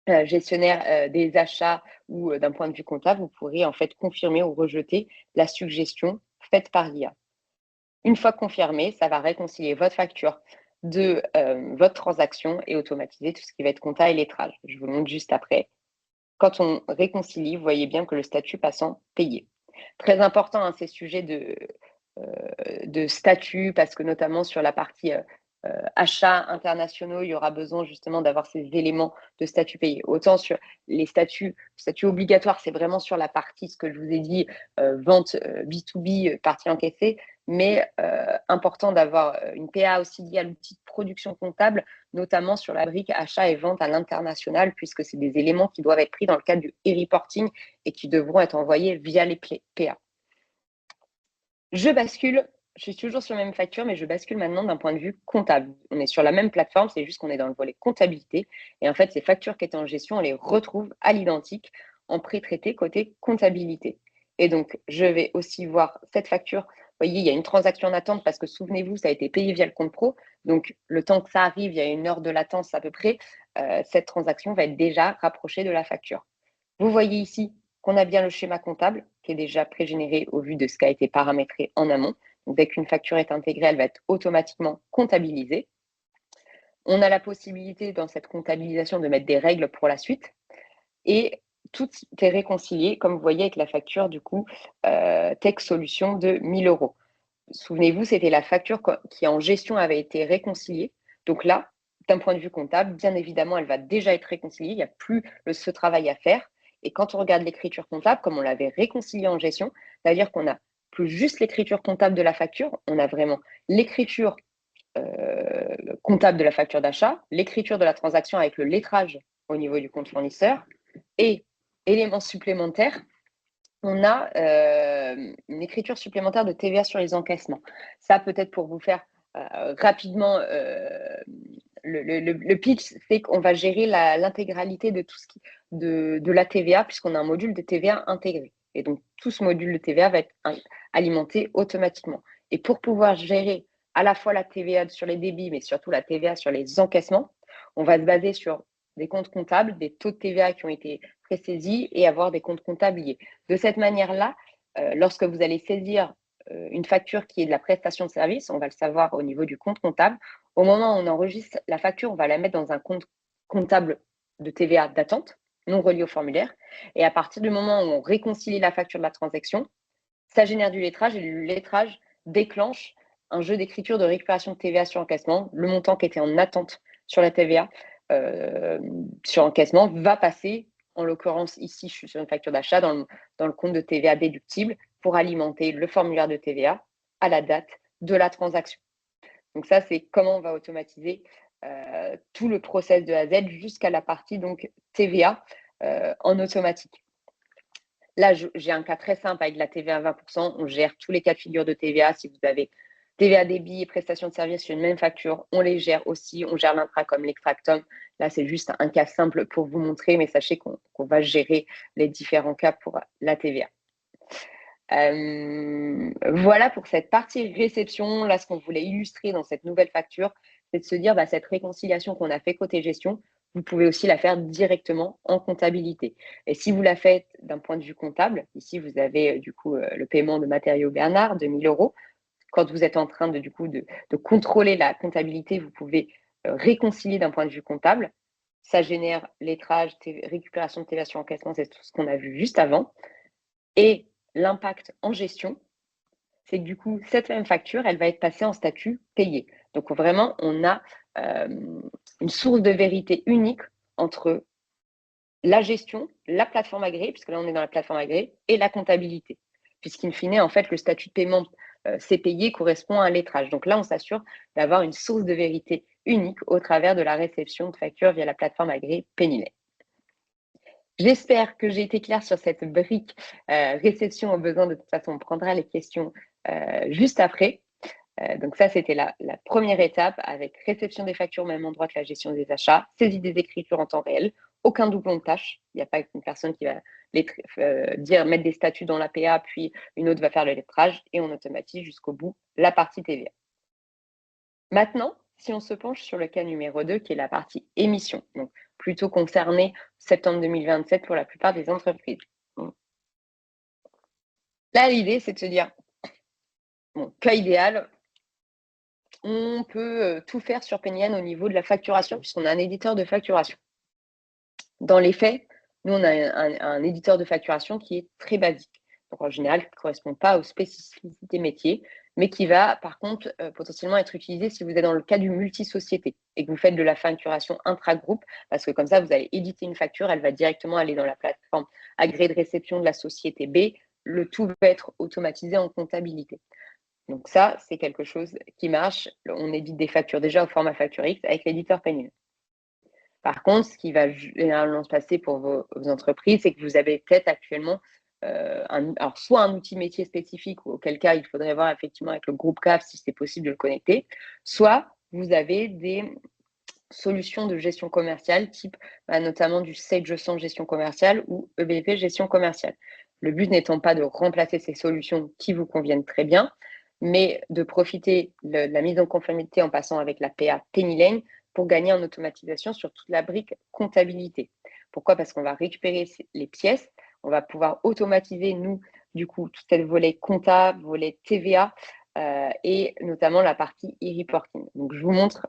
S2: que gestionnaire des achats ou d'un point de vue comptable, vous pourrez en fait confirmer ou rejeter la suggestion faite par l'IA. Une fois confirmé, ça va réconcilier votre facture de votre transaction et automatiser tout ce qui va être compta et lettrage. Je vous le montre juste après. Quand on réconcilie, vous voyez bien que le statut passe en payé. Très important, hein, ces sujets de statut, parce que notamment sur la partie achats internationaux, il y aura besoin justement d'avoir ces éléments de statut payé. Autant sur les statuts obligatoires, c'est vraiment sur la partie, ce que je vous ai dit, vente B2B, partie encaissée, mais important d'avoir une PA aussi liée à l'outil de production comptable, notamment sur la brique achat et vente à l'international, puisque c'est des éléments qui doivent être pris dans le cadre du e-reporting et qui devront être envoyés via les PA. Je bascule, je suis toujours sur la même facture, mais je bascule maintenant d'un point de vue comptable. On est sur la même plateforme, c'est juste qu'on est dans le volet comptabilité. Et en fait, ces factures qui étaient en gestion, on les retrouve à l'identique en pré-traité côté comptabilité. Et donc, je vais aussi voir cette facture. Vous voyez, il y a une transaction en attente parce que souvenez-vous, ça a été payé via le compte pro. Donc, le temps que ça arrive, il y a une heure de latence à peu près. Cette transaction va être déjà rapprochée de la facture. Vous voyez ici qu'on a bien le schéma comptable qui est déjà pré-généré au vu de ce qui a été paramétré en amont. Donc, dès qu'une facture est intégrée, elle va être automatiquement comptabilisée. On a la possibilité dans cette comptabilisation de mettre des règles pour la suite. Et tout est réconcilié, comme vous voyez, avec la facture du coup Tech Solution de 1 000 €. Souvenez-vous, c'était la facture qui en gestion avait été réconciliée. Donc là, d'un point de vue comptable, bien évidemment, elle va déjà être réconciliée. Il n'y a plus ce travail à faire. Et quand on regarde l'écriture comptable, comme on l'avait réconciliée en gestion, c'est-à-dire qu'on n'a plus juste l'écriture comptable de la facture, on a vraiment l'écriture comptable de la facture d'achat, l'écriture de la transaction avec le lettrage au niveau du compte fournisseur et éléments supplémentaires, on a une écriture supplémentaire de TVA sur les encaissements. Ça, peut-être pour vous faire rapidement le pitch, c'est qu'on va gérer l'intégralité de tout ce de la TVA, puisqu'on a un module de TVA intégré. Et donc, tout ce module de TVA va être alimenté automatiquement. Et pour pouvoir gérer à la fois la TVA sur les débits, mais surtout la TVA sur les encaissements, on va se baser sur des comptes comptables, des taux de TVA qui ont été pré-saisis et avoir des comptes comptables liés. De cette manière-là, lorsque vous allez saisir une facture qui est de la prestation de service, on va le savoir au niveau du compte comptable. Au moment où on enregistre la facture, on va la mettre dans un compte comptable de TVA d'attente. non reliés au formulaire. Et à partir du moment où on réconcilie la facture de la transaction, ça génère du lettrage et le lettrage déclenche un jeu d'écriture de récupération de TVA sur encaissement. Le montant qui était en attente sur la TVA sur encaissement va passer, en l'occurrence ici, je suis sur une facture d'achat, dans le compte de TVA déductible pour alimenter le formulaire de TVA à la date de la transaction. Donc ça, c'est comment on va automatiser tout le process de A à Z jusqu'à la partie donc TVA en automatique. Là, j'ai un cas très simple avec la TVA à 20%. On gère tous les cas de figure de TVA. Si vous avez TVA débit et prestations de services sur une même facture, on les gère aussi. On gère l'intra comme l'extractum. Là, c'est juste un cas simple pour vous montrer, mais sachez qu'on va gérer les différents cas pour la TVA. Voilà pour cette partie réception. Là, ce qu'on voulait illustrer dans cette nouvelle facture, c'est de se dire cette réconciliation qu'on a fait côté gestion, vous pouvez aussi la faire directement en comptabilité. Et si vous la faites d'un point de vue comptable, ici, vous avez du coup le paiement de matériaux Bernard de 1 000 €. Quand vous êtes en train de contrôler la comptabilité, vous pouvez réconcilier d'un point de vue comptable. Ça génère lettrage, récupération de TVA sur encaissement, c'est tout ce qu'on a vu juste avant. Et l'impact en gestion, c'est que du coup, cette même facture, elle va être passée en statut payé. Donc vraiment, on a une source de vérité unique entre la gestion, la plateforme agréée, puisque là on est dans la plateforme agréée, et la comptabilité. Puisqu'in fine, en fait, le statut de paiement c'est payé correspond à un lettrage. Donc là, on s'assure d'avoir une source de vérité unique au travers de la réception de factures via la plateforme agréée Pennyline. J'espère que j'ai été claire sur cette brique réception au besoin. De toute façon, on prendra les questions juste après. Donc ça, c'était la première étape avec réception des factures au même endroit que la gestion des achats, saisie des écritures en temps réel, aucun doublon de tâches. Il n'y a pas une personne qui va mettre des statuts dans l'APA, puis une autre va faire le lettrage et on automatise jusqu'au bout la partie TVA. Maintenant, si on se penche sur le cas numéro 2, qui est la partie émission, donc plutôt concerné septembre 2027 pour la plupart des entreprises. Là, l'idée, c'est de se dire, cas idéal, on peut tout faire sur Pennyline au niveau de la facturation, puisqu'on a un éditeur de facturation. Dans les faits, nous, on a un éditeur de facturation qui est très basique. Donc, en général, qui ne correspond pas aux spécificités métiers, mais qui va, par contre, potentiellement être utilisé si vous êtes dans le cas du multi-société et que vous faites de la facturation intra-groupe, parce que comme ça, vous allez éditer une facture, elle va directement aller dans la plateforme agréée de réception de la société B. Le tout va être automatisé en comptabilité. Donc ça, c'est quelque chose qui marche. On édite des factures déjà au format Facture X avec l'éditeur Pennyline. Par contre, ce qui va généralement se passer pour vos entreprises, c'est que vous avez peut-être actuellement alors soit un outil métier spécifique, auquel cas il faudrait voir effectivement avec le groupe CAF si c'est possible de le connecter, soit vous avez des solutions de gestion commerciale type notamment du Sage 100 gestion commerciale ou EBP gestion commerciale. Le but n'étant pas de remplacer ces solutions qui vous conviennent très bien, mais de profiter de la mise en conformité en passant avec la PA Pennyline pour gagner en automatisation sur toute la brique comptabilité. Pourquoi? Parce qu'on va récupérer les pièces, on va pouvoir automatiser, nous, du coup, tout ce volet compta, volet TVA et notamment la partie e-reporting. Donc, je vous montre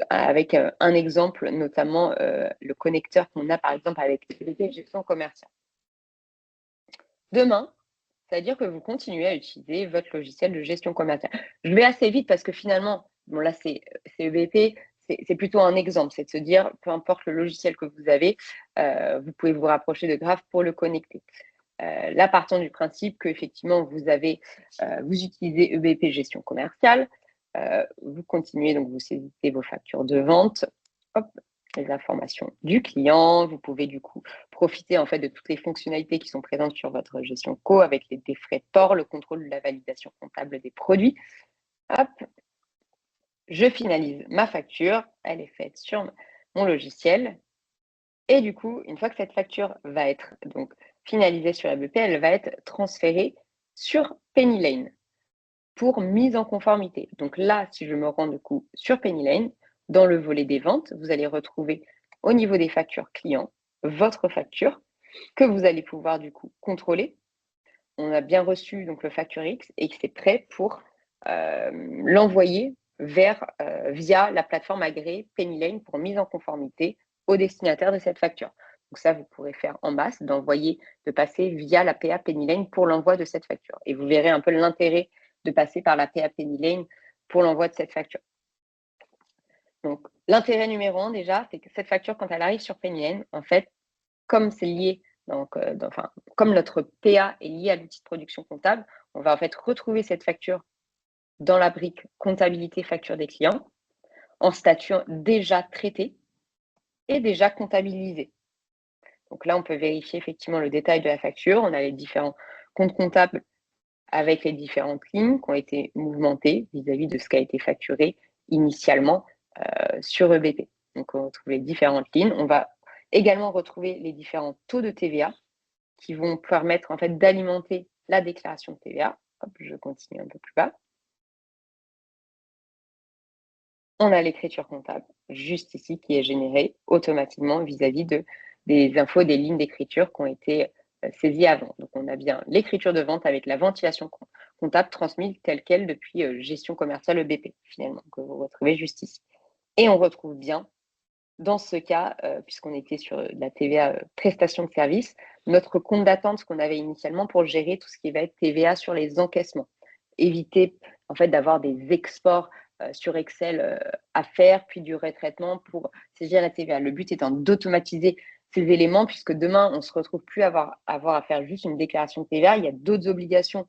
S2: avec un exemple, notamment le connecteur qu'on a par exemple avec la gestion commerciale. Demain, c'est-à-dire que vous continuez à utiliser votre logiciel de gestion commerciale. Je vais assez vite parce que finalement, bon là c'est EBP, c'est plutôt un exemple, c'est de se dire, peu importe le logiciel que vous avez, vous pouvez vous rapprocher de Graph pour le connecter. Là, partant du principe qu'effectivement, vous utilisez EBP gestion commerciale, vous continuez, donc vous saisissez vos factures de vente, hop, les informations du client. Vous pouvez du coup profiter en fait de toutes les fonctionnalités qui sont présentes sur votre gestion co avec des frais de port, le contrôle de la validation comptable des produits. Hop, je finalise ma facture, elle est faite sur mon logiciel. Et du coup, une fois que cette facture va être donc finalisée sur EBP, elle va être transférée sur Pennyline pour mise en conformité. Donc là, si je me rends du coup sur Pennyline, dans le volet des ventes, vous allez retrouver au niveau des factures clients votre facture que vous allez pouvoir du coup contrôler. On a bien reçu donc le Facture X et c'est prêt pour l'envoyer via la plateforme agréée Pennyline pour mise en conformité au destinataire de cette facture. Donc ça, vous pourrez faire en bas, c'est de passer via la PA Penny Lane pour l'envoi de cette facture. Et vous verrez un peu l'intérêt de passer par la PA Penny Lane pour l'envoi de cette facture. Donc, l'intérêt numéro 1, déjà, c'est que cette facture, quand elle arrive sur Penny Lane, en fait, comme c'est lié, comme notre PA est lié à l'outil de production comptable, on va en fait retrouver cette facture dans la brique comptabilité facture des clients en statut déjà traité et déjà comptabilisé. Donc là, on peut vérifier effectivement le détail de la facture. On a les différents comptes comptables avec les différentes lignes qui ont été mouvementées vis-à-vis de ce qui a été facturé initialement sur EBP. Donc, on retrouve les différentes lignes. On va également retrouver les différents taux de TVA qui vont permettre en fait d'alimenter la déclaration de TVA. Hop, je continue un peu plus bas. On a l'écriture comptable juste ici qui est générée automatiquement vis-à-vis des infos, des lignes d'écriture qui ont été saisies avant. Donc, on a bien l'écriture de vente avec la ventilation comptable transmise telle qu'elle depuis gestion commerciale EBP, finalement, que vous retrouvez juste ici. Et on retrouve bien, dans ce cas, puisqu'on était sur la TVA prestation de service, notre compte d'attente, ce qu'on avait initialement pour gérer tout ce qui va être TVA sur les encaissements. Éviter en fait d'avoir des exports sur Excel à faire, puis du retraitement pour saisir la TVA. Le but étant d'automatiser ces éléments, puisque demain, on ne se retrouve plus à avoir à faire juste une déclaration de TVA. Il y a d'autres obligations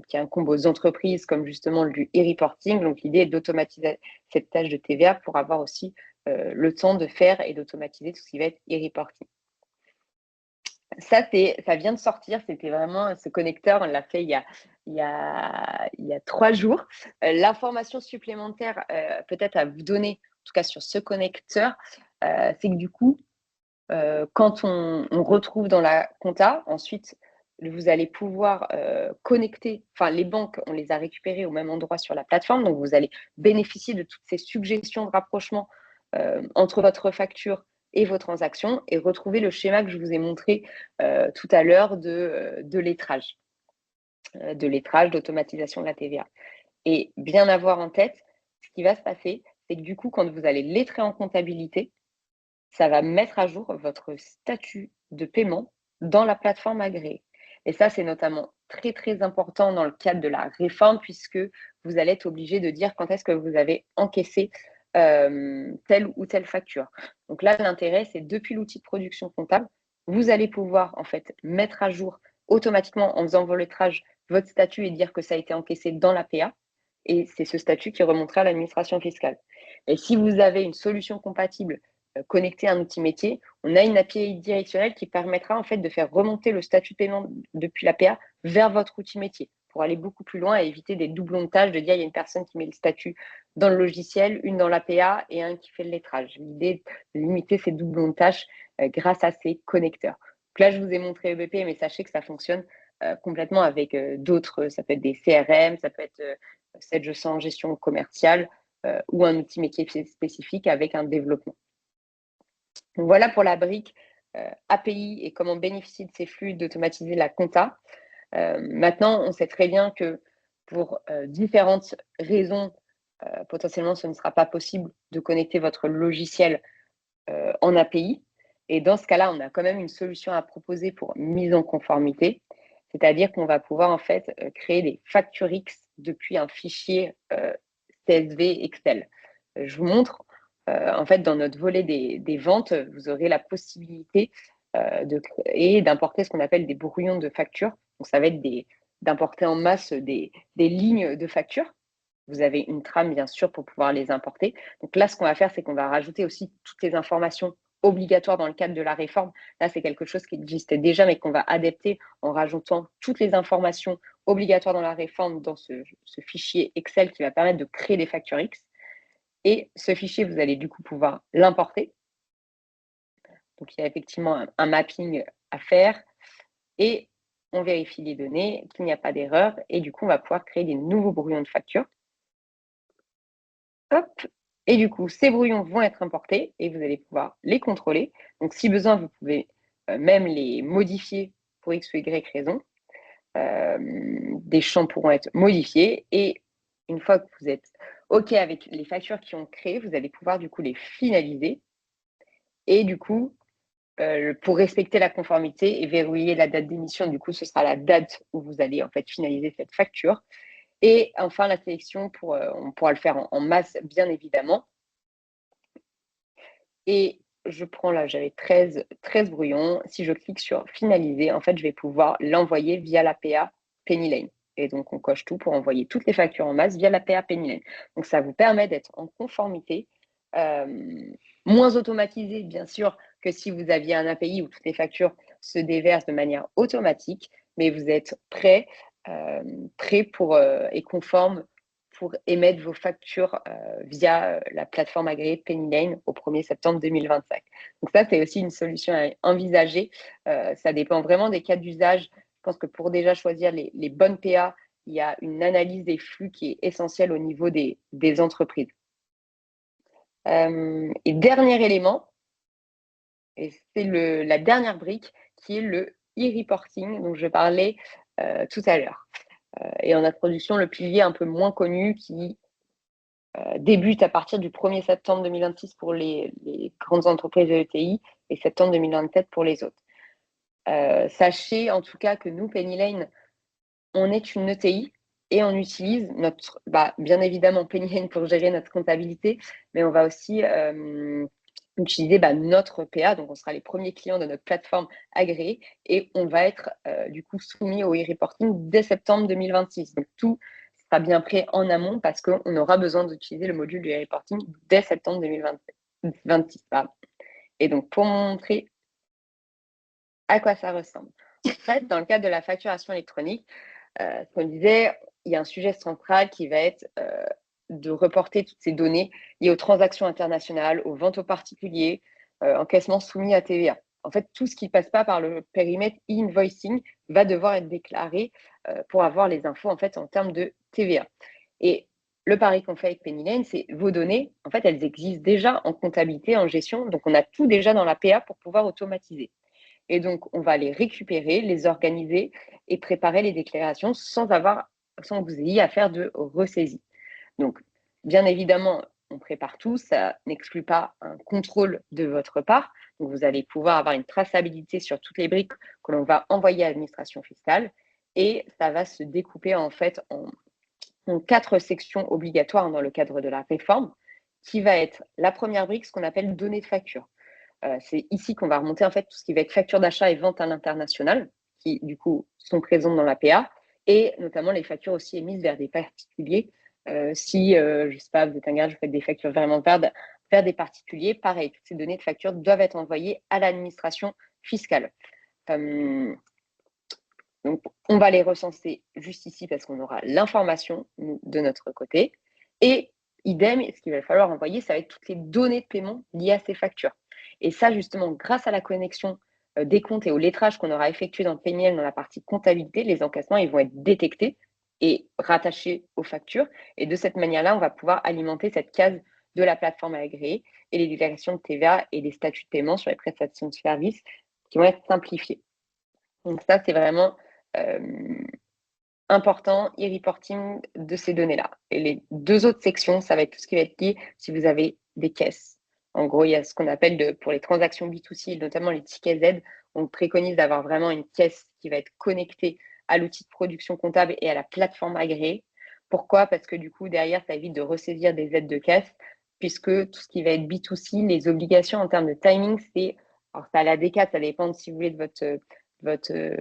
S2: qui incombent aux entreprises, comme justement du e-reporting. Donc, l'idée est d'automatiser cette tâche de TVA pour avoir aussi le temps de faire et d'automatiser tout ce qui va être e-reporting. Ça vient de sortir, c'était vraiment ce connecteur, on l'a fait il y a 3 jours. L'information supplémentaire peut-être à vous donner, en tout cas sur ce connecteur, c'est que du coup, quand on retrouve dans la compta, ensuite, vous allez pouvoir connecter, les banques, on les a récupérées au même endroit sur la plateforme, donc vous allez bénéficier de toutes ces suggestions de rapprochement entre votre facture et vos transactions et retrouver le schéma que je vous ai montré tout à l'heure de lettrage, d'automatisation de la TVA. Et bien avoir en tête, ce qui va se passer, c'est que du coup, quand vous allez lettrer en comptabilité, ça va mettre à jour votre statut de paiement dans la plateforme agréée. Et ça, c'est notamment très, très important dans le cadre de la réforme, puisque vous allez être obligé de dire quand est-ce que vous avez encaissé telle ou telle facture. Donc là, l'intérêt, c'est depuis l'outil de production comptable, vous allez pouvoir en fait mettre à jour automatiquement en faisant vos lettrages votre statut et dire que ça a été encaissé dans la PA. Et c'est ce statut qui remontera à l'administration fiscale. Et si vous avez une solution compatible connectée à un outil métier, on a une API directionnelle qui permettra en fait de faire remonter le statut de paiement depuis la PA vers votre outil métier pour aller beaucoup plus loin et éviter des doublons de tâches, de dire il y a une personne qui met le statut dans le logiciel, une dans l'APA et un qui fait le lettrage. L'idée de limiter ces doublons de tâches grâce à ces connecteurs. Donc là, je vous ai montré EBP, mais sachez que ça fonctionne complètement avec d'autres, ça peut être des CRM, ça peut être 7 gestion commerciale ou un outil métier spécifique avec un développement. Donc voilà pour la brique API et comment bénéficier de ces flux, d'automatiser la compta. Maintenant, on sait très bien que pour différentes raisons, potentiellement, ce ne sera pas possible de connecter votre logiciel en API. Et dans ce cas-là, on a quand même une solution à proposer pour mise en conformité, c'est-à-dire qu'on va pouvoir en fait créer des factures X depuis un fichier CSV Excel. Je vous montre, en fait, dans notre volet des ventes, vous aurez la possibilité de créer et d'importer ce qu'on appelle des brouillons de factures. Donc, ça va être d'importer en masse des lignes de factures. Vous avez une trame, bien sûr, pour pouvoir les importer. Donc là, ce qu'on va faire, c'est qu'on va rajouter aussi toutes les informations obligatoires dans le cadre de la réforme. Là, c'est quelque chose qui existait déjà, mais qu'on va adapter en rajoutant toutes les informations obligatoires dans la réforme dans ce fichier Excel qui va permettre de créer des factures X. Et ce fichier, vous allez du coup pouvoir l'importer. Donc, il y a effectivement un mapping à faire. Et on vérifie les données, qu'il n'y a pas d'erreur. Et du coup, on va pouvoir créer des nouveaux brouillons de factures. Hop. Et du coup, ces brouillons vont être importés et vous allez pouvoir les contrôler. Donc, si besoin, vous pouvez même les modifier pour X ou Y raison. Des champs pourront être modifiés et une fois que vous êtes OK avec les factures qui ont créé, vous allez pouvoir du coup les finaliser et du coup pour respecter la conformité et verrouiller la date d'émission. Du coup, ce sera la date où vous allez en fait finaliser cette facture. Et enfin, la sélection, on pourra le faire en masse, bien évidemment. Et je prends là, j'avais 13 brouillons. Si je clique sur finaliser, en fait, je vais pouvoir l'envoyer via l'APA Penny Lane. Et donc, on coche tout pour envoyer toutes les factures en masse via l'APA Penny Lane. Donc, ça vous permet d'être en conformité, moins automatisé, bien sûr, que si vous aviez un API où toutes les factures se déversent de manière automatique, mais vous êtes prêt pour, et conforme pour émettre vos factures via la plateforme agréée Penny Lane au 1er septembre 2025. Donc ça, c'est aussi une solution à envisager. Ça dépend vraiment des cas d'usage. Je pense que pour déjà choisir les bonnes PA, il y a une analyse des flux qui est essentielle au niveau des entreprises. Et dernier élément, et c'est la dernière brique, qui est le e-reporting dont je parlais tout à l'heure. Et en introduction, le pilier un peu moins connu qui débute à partir du 1er septembre 2026 pour les grandes entreprises de ETI et septembre 2027 pour les autres. Sachez en tout cas que nous, Penny Lane, on est une ETI et on utilise bien évidemment Penny Lane pour gérer notre comptabilité, mais on va aussi utiliser notre PA, donc on sera les premiers clients de notre plateforme agréée et on va être du coup soumis au e-reporting dès septembre 2026. Donc tout sera bien prêt en amont parce qu'on aura besoin d'utiliser le module du e-reporting dès septembre 2026. Et donc pour montrer à quoi ça ressemble. En fait, dans le cadre de la facturation électronique, comme je disais, il y a un sujet central qui va être de reporter toutes ces données liées aux transactions internationales, aux ventes aux particuliers, encaissements soumis à TVA. En fait, tout ce qui ne passe pas par le périmètre e-invoicing va devoir être déclaré pour avoir les infos en fait en termes de TVA. Et le pari qu'on fait avec Penny Lane, c'est vos données, en fait, elles existent déjà en comptabilité, en gestion, donc on a tout déjà dans la PA pour pouvoir automatiser. Et donc, on va les récupérer, les organiser et préparer les déclarations sans que vous ayez à faire de ressaisie. Donc, bien évidemment, on prépare tout, ça n'exclut pas un contrôle de votre part. Donc, vous allez pouvoir avoir une traçabilité sur toutes les briques que l'on va envoyer à l'administration fiscale et ça va se découper en fait en 4 sections obligatoires dans le cadre de la réforme, qui va être la première brique, ce qu'on appelle données de facture. C'est ici qu'on va remonter en fait tout ce qui va être facture d'achat et vente à l'international, qui du coup sont présentes dans la PA, et notamment les factures aussi émises vers des particuliers. Si, je ne sais pas, vous êtes un garage, vous faites des factures vraiment vers des particuliers, pareil, toutes ces données de facture doivent être envoyées à l'administration fiscale. Donc, on va les recenser juste ici parce qu'on aura l'information de notre côté. Et idem, ce qu'il va falloir envoyer, ça va être toutes les données de paiement liées à ces factures. Et ça, justement, grâce à la connexion des comptes et au lettrage qu'on aura effectué dans Penny Lane dans la partie comptabilité, les encaissements, ils vont être détectés et rattachés aux factures. Et de cette manière-là, on va pouvoir alimenter cette case de la plateforme agréée et les déclarations de TVA et les statuts de paiement sur les prestations de services qui vont être simplifiés. Donc ça, c'est vraiment important, e-reporting de ces données-là. Et les 2 autres sections, ça va être tout ce qui va être lié si vous avez des caisses. En gros, il y a ce qu'on appelle pour les transactions B2C, notamment les tickets Z, on préconise d'avoir vraiment une caisse qui va être connectée à l'outil de production comptable et à la plateforme agréée. Pourquoi? Parce que du coup, derrière, ça évite de ressaisir des aides de caisse, puisque tout ce qui va être B2C, les obligations en termes de timing, alors ça à la D4, ça dépend si vous voulez de votre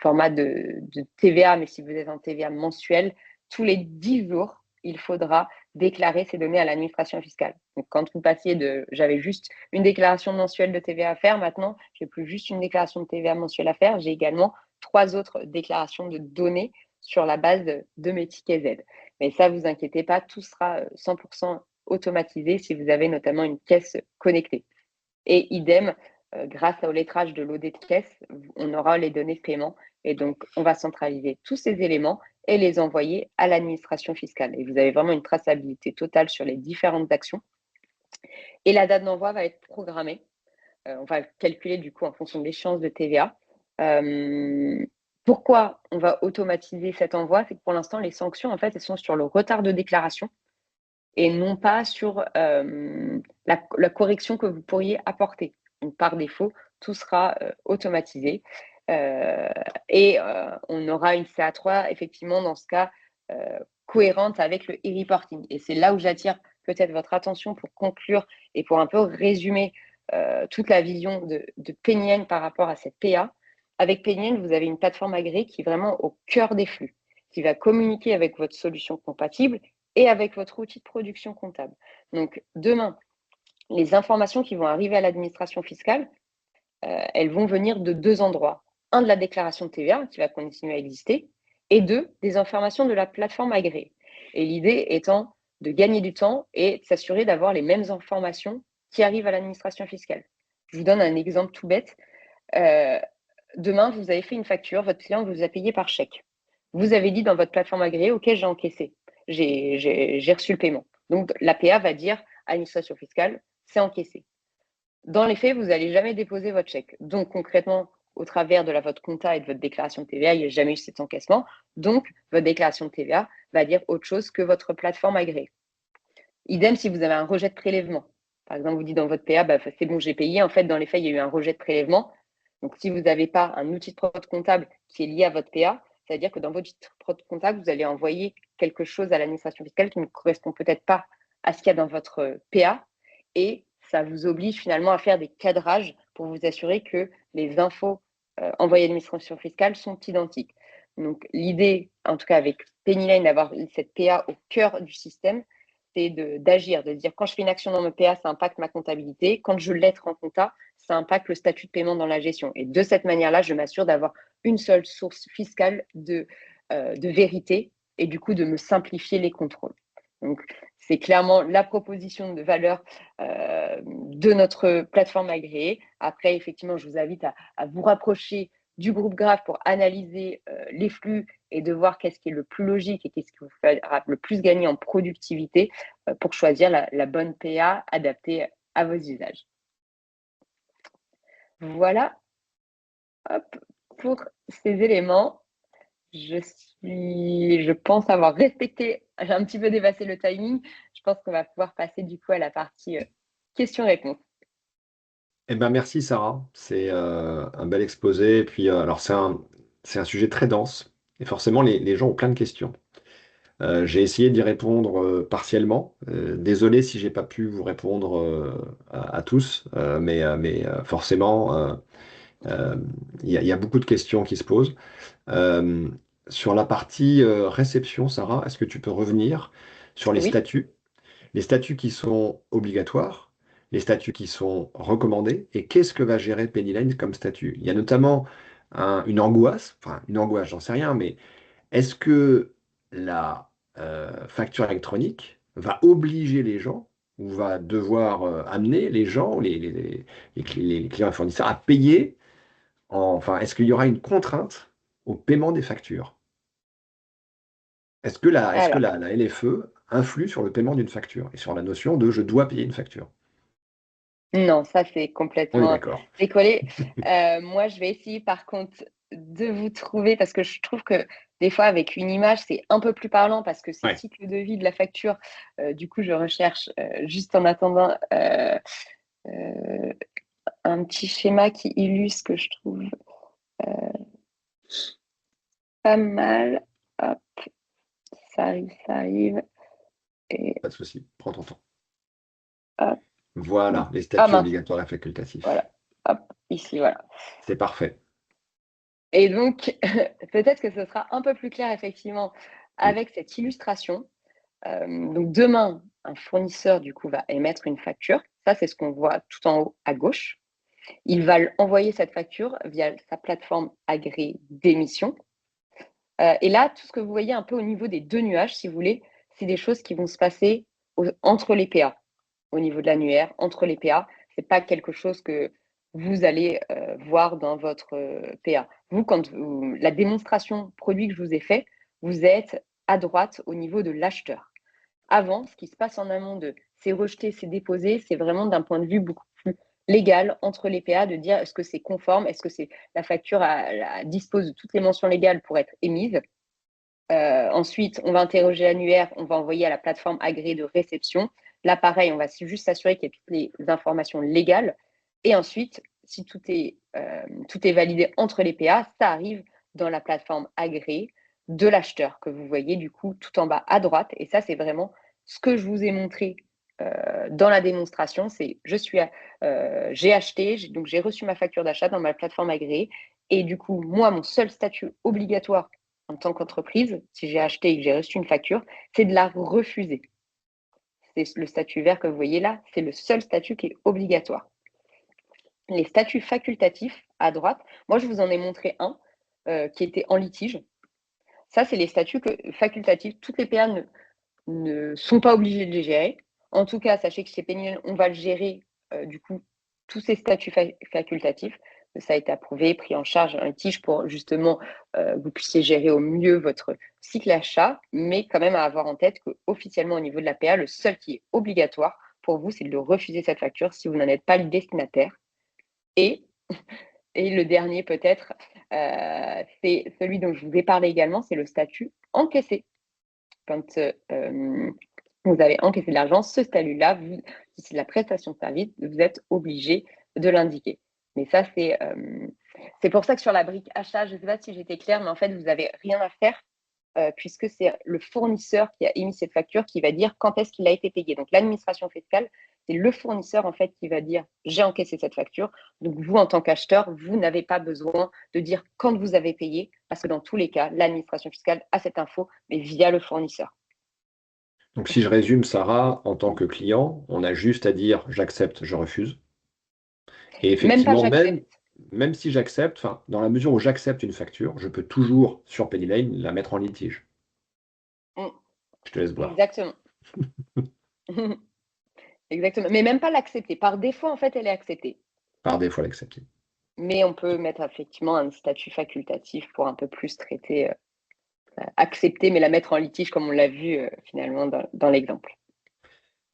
S2: format de TVA, mais si vous êtes en TVA mensuel, tous les 10 jours, il faudra déclarer ces données à l'administration fiscale. Donc, quand vous passiez j'avais juste une déclaration mensuelle de TVA à faire, maintenant, je n'ai plus juste une déclaration de TVA mensuelle à faire, j'ai également 3 autres déclarations de données sur la base de mes tickets Z. Mais ça, vous inquiétez pas, tout sera 100% automatisé si vous avez notamment une caisse connectée. Et idem, grâce au lettrage de l'OD de caisse, on aura les données de paiement. Et donc, on va centraliser tous ces éléments et les envoyer à l'administration fiscale. Et vous avez vraiment une traçabilité totale sur les différentes actions. Et la date d'envoi va être programmée. On va calculer du coup en fonction de l'échéance de TVA. Pourquoi on va automatiser cet envoi? C'est que pour l'instant, les sanctions, en fait, elles sont sur le retard de déclaration et non pas sur la correction que vous pourriez apporter. Donc, par défaut, tout sera automatisé. On aura une CA3, effectivement, dans ce cas, cohérente avec le e-reporting. Et c'est là où j'attire peut-être votre attention pour conclure et pour un peu résumer toute la vision de Pennyline par rapport à cette PA. Avec Pennyline, vous avez une plateforme agréée qui est vraiment au cœur des flux, qui va communiquer avec votre solution compatible et avec votre outil de production comptable. Donc, demain, les informations qui vont arriver à l'administration fiscale, elles vont venir de 2 endroits. Un, de la déclaration de TVA, qui va continuer à exister, et 2, des informations de la plateforme agréée. Et l'idée étant de gagner du temps et de s'assurer d'avoir les mêmes informations qui arrivent à l'administration fiscale. Je vous donne un exemple tout bête. Demain, vous avez fait une facture, votre client vous a payé par chèque. Vous avez dit dans votre plateforme agréée, OK, j'ai encaissé, j'ai reçu le paiement. Donc, l'APA va dire, administration fiscale, c'est encaissé. Dans les faits, vous n'allez jamais déposer votre chèque. Donc, concrètement, au travers de votre compta et de votre déclaration de TVA, il n'y a jamais eu cet encaissement. Donc, votre déclaration de TVA va dire autre chose que votre plateforme agréée. Idem si vous avez un rejet de prélèvement. Par exemple, vous dites dans votre PA, c'est bon, j'ai payé. En fait, dans les faits, il y a eu un rejet de prélèvement. Donc, si vous n'avez pas un outil de prod comptable qui est lié à votre PA, ça veut dire que dans votre outil de prod comptable, vous allez envoyer quelque chose à l'administration fiscale qui ne correspond peut-être pas à ce qu'il y a dans votre PA. Et ça vous oblige finalement à faire des cadrages pour vous assurer que les infos envoyées à l'administration fiscale sont identiques. Donc, l'idée, en tout cas avec Pennyline, d'avoir cette PA au cœur du système, c'est d'agir, de dire quand je fais une action dans mon PA, ça impacte ma comptabilité. Quand je lettre en compta, ça impacte le statut de paiement dans la gestion. Et de cette manière-là, je m'assure d'avoir une seule source fiscale de vérité et du coup de me simplifier les contrôles. Donc, c'est clairement la proposition de valeur de notre plateforme agréée. Après, effectivement, je vous invite à vous rapprocher du groupe Graph pour analyser les flux et de voir qu'est-ce qui est le plus logique et qu'est-ce qui vous fera le plus gagner en productivité pour choisir la bonne PA adaptée à vos usages. Voilà, hop, pour ces éléments. Je pense avoir respecté, j'ai un petit peu dépassé le timing. Je pense qu'on va pouvoir passer du coup à la partie questions-réponses.
S1: Eh ben, merci Sarah, c'est un bel exposé. Et puis, alors c'est un sujet très dense et forcément les gens ont plein de questions. J'ai essayé d'y répondre partiellement. Désolé si j'ai pas pu vous répondre à tous, mais forcément, euh, il y a beaucoup de questions qui se posent. Euh, sur la partie réception, Sarah, est-ce que tu peux revenir sur
S2: Oui,
S1: les statuts qui sont obligatoires, les statuts qui sont recommandés, et qu'est-ce que va gérer Pennyline comme statut? Il y a notamment une angoisse, enfin une angoisse, j'en sais rien, mais est-ce que la facture électronique va obliger les gens ou va devoir amener les gens, les clients et fournisseurs à payer enfin, est-ce qu'il y aura une contrainte au paiement des factures? Est-ce que
S2: alors,
S1: la LFE influe sur le paiement d'une facture et sur la notion de je dois payer une facture?
S2: non, ça c'est
S1: On est
S2: complètement
S1: d'accord.
S2: décollé. Moi, je vais essayer par contre de vous trouver, parce que je trouve que des fois avec une image, c'est un peu plus parlant parce que c'est
S1: Ouais,
S2: cycle de vie de la facture. Du coup, je recherche juste en attendant euh, un petit schéma qui illustre que je trouve pas mal. Hop, ça arrive, ça arrive. Et
S1: pas de souci. Prends ton temps.
S2: hop,
S1: Voilà, les
S2: ah
S1: statuts
S2: mince,
S1: obligatoires et facultatifs.
S2: voilà. Hop, ici, voilà.
S1: C'est parfait.
S2: Et donc, peut-être que ce sera un peu plus clair, effectivement,
S1: Mm.
S2: avec cette illustration. Donc, demain, un fournisseur, du coup, va émettre une facture. Ça, c'est ce qu'on voit tout en haut à gauche. Il va envoyer cette facture via sa plateforme agréée d'émission. Et là, tout ce que vous voyez un peu au niveau des 2 nuages, si vous voulez, c'est des choses qui vont se passer entre les PA, au niveau de l'annuaire, entre les PA. Ce n'est pas quelque chose que vous allez voir dans votre PA. Vous, la démonstration produit que je vous ai fait, vous êtes à droite au niveau de l'acheteur. Avant, ce qui se passe en amont de c'est rejeté, c'est déposé, c'est vraiment d'un point de vue beaucoup plus légal entre les PA de dire est-ce que c'est conforme, est-ce que c'est la facture dispose de toutes les mentions légales pour être émise. Ensuite, on va interroger l'annuaire, on va envoyer à la plateforme agréée de réception. Là, pareil, on va juste s'assurer qu'il y a toutes les informations légales. Et ensuite, si tout est validé entre les PA, ça arrive dans la plateforme agréée de l'acheteur que vous voyez du coup tout en bas à droite. Et ça, c'est vraiment ce que je vous ai montré dans la démonstration. C'est j'ai acheté, donc j'ai reçu ma facture d'achat dans ma plateforme agréée. Et du coup, moi, mon seul statut obligatoire en tant qu'entreprise, si j'ai acheté et que j'ai reçu une facture, c'est de la refuser. C'est le statut vert que vous voyez là, c'est le seul statut qui est obligatoire. Les statuts facultatifs à droite, moi je vous en ai montré un qui était en litige. Ça, c'est les statuts facultatifs. Toutes les PA ne sont pas obligées de les gérer. En tout cas, sachez que chez Penny, on va le gérer du coup tous ces statuts facultatifs. Ça a été approuvé, pris en charge un litige pour justement vous puissiez gérer au mieux votre cycle achat, mais quand même à avoir en tête qu'officiellement au niveau de la PA, le seul qui est obligatoire pour vous, c'est de refuser cette facture si vous n'en êtes pas le destinataire. Et le dernier peut-être, c'est celui dont je vous ai parlé également, c'est le statut encaissé. Quand vous avez encaissé de l'argent, ce statut-là, si c'est de la prestation de service, vous êtes obligé de l'indiquer. Mais ça, c'est pour ça que sur la brique achat, je ne sais pas si j'étais claire, mais en fait, vous n'avez rien à faire puisque c'est le fournisseur qui a émis cette facture qui va dire quand est-ce qu'il a été payé. Donc, l'administration fiscale, c'est le fournisseur en fait qui va dire j'ai encaissé cette facture. Donc, vous, en tant qu'acheteur, vous n'avez pas besoin de dire quand vous avez payé parce que dans tous les cas, l'administration fiscale a cette info, mais via le fournisseur.
S1: Donc si je résume, Sarah, en tant que client, on a juste à dire j'accepte, je refuse. Et
S2: Même pas
S1: effectivement,
S2: j'accepte.
S1: même si j'accepte, enfin, dans la mesure où j'accepte une facture, je peux toujours, sur Penny Lane, la mettre en litige. Je te laisse voir.
S2: Exactement. Exactement. Mais même pas l'accepter. Par défaut, en fait, elle est acceptée.
S1: Par défaut, l'accepter.
S2: Mais on peut mettre effectivement un statut facultatif pour un peu plus traiter, accepter, mais la mettre en litige comme on l'a vu finalement dans l'exemple.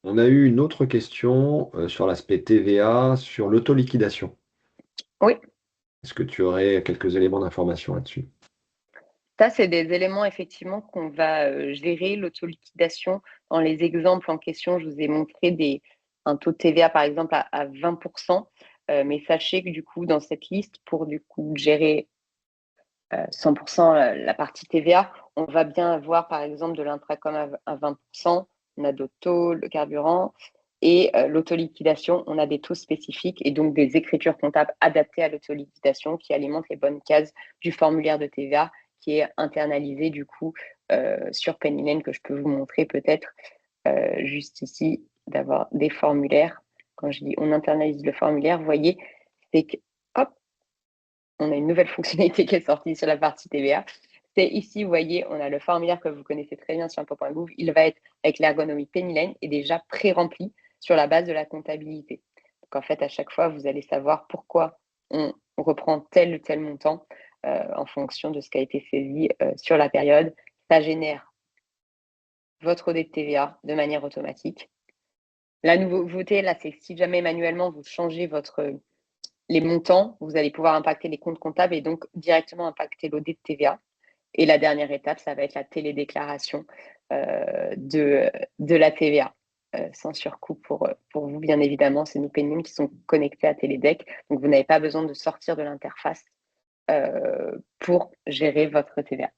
S1: On a eu une autre question sur l'aspect TVA, sur l'autoliquidation.
S2: Oui,
S1: Est-ce que tu aurais quelques éléments d'information là-dessus?
S2: ça, c'est des éléments effectivement qu'on va gérer, l'autoliquidation. Dans les exemples en question, je vous ai montré un taux de TVA par exemple à 20%. Mais sachez que du coup, dans cette liste, pour du coup gérer 100% la partie TVA, on va bien avoir par exemple de l'intracom à 20%, on a d'autres taux, le carburant, et l'autoliquidation, on a des taux spécifiques et donc des écritures comptables adaptées à l'autoliquidation qui alimentent les bonnes cases du formulaire de TVA qui est internalisé du coup sur Pennylen que je peux vous montrer peut-être juste ici, d'avoir des formulaires. Quand je dis on internalise le formulaire, vous voyez, c'est que hop, on a une nouvelle fonctionnalité qui est sortie sur la partie TVA. C'est ici, vous voyez, on a le formulaire que vous connaissez très bien sur impôt.gouv. Il va être avec l'ergonomie Pennylen et déjà pré-rempli sur la base de la comptabilité. Donc en fait, à chaque fois, vous allez savoir pourquoi on reprend tel ou tel montant en fonction de ce qui a été saisi sur la période. Ça génère votre OD de TVA de manière automatique. La nouveauté, là, c'est que si jamais manuellement vous changez les montants, vous allez pouvoir impacter les comptes comptables et donc directement impacter l'OD de TVA. Et la dernière étape, ça va être la télédéclaration de la TVA, sans surcoût pour vous, bien évidemment. C'est nos Pennylen qui sont connectés à Télédec, donc vous n'avez pas besoin de sortir de l'interface pour gérer votre TVA.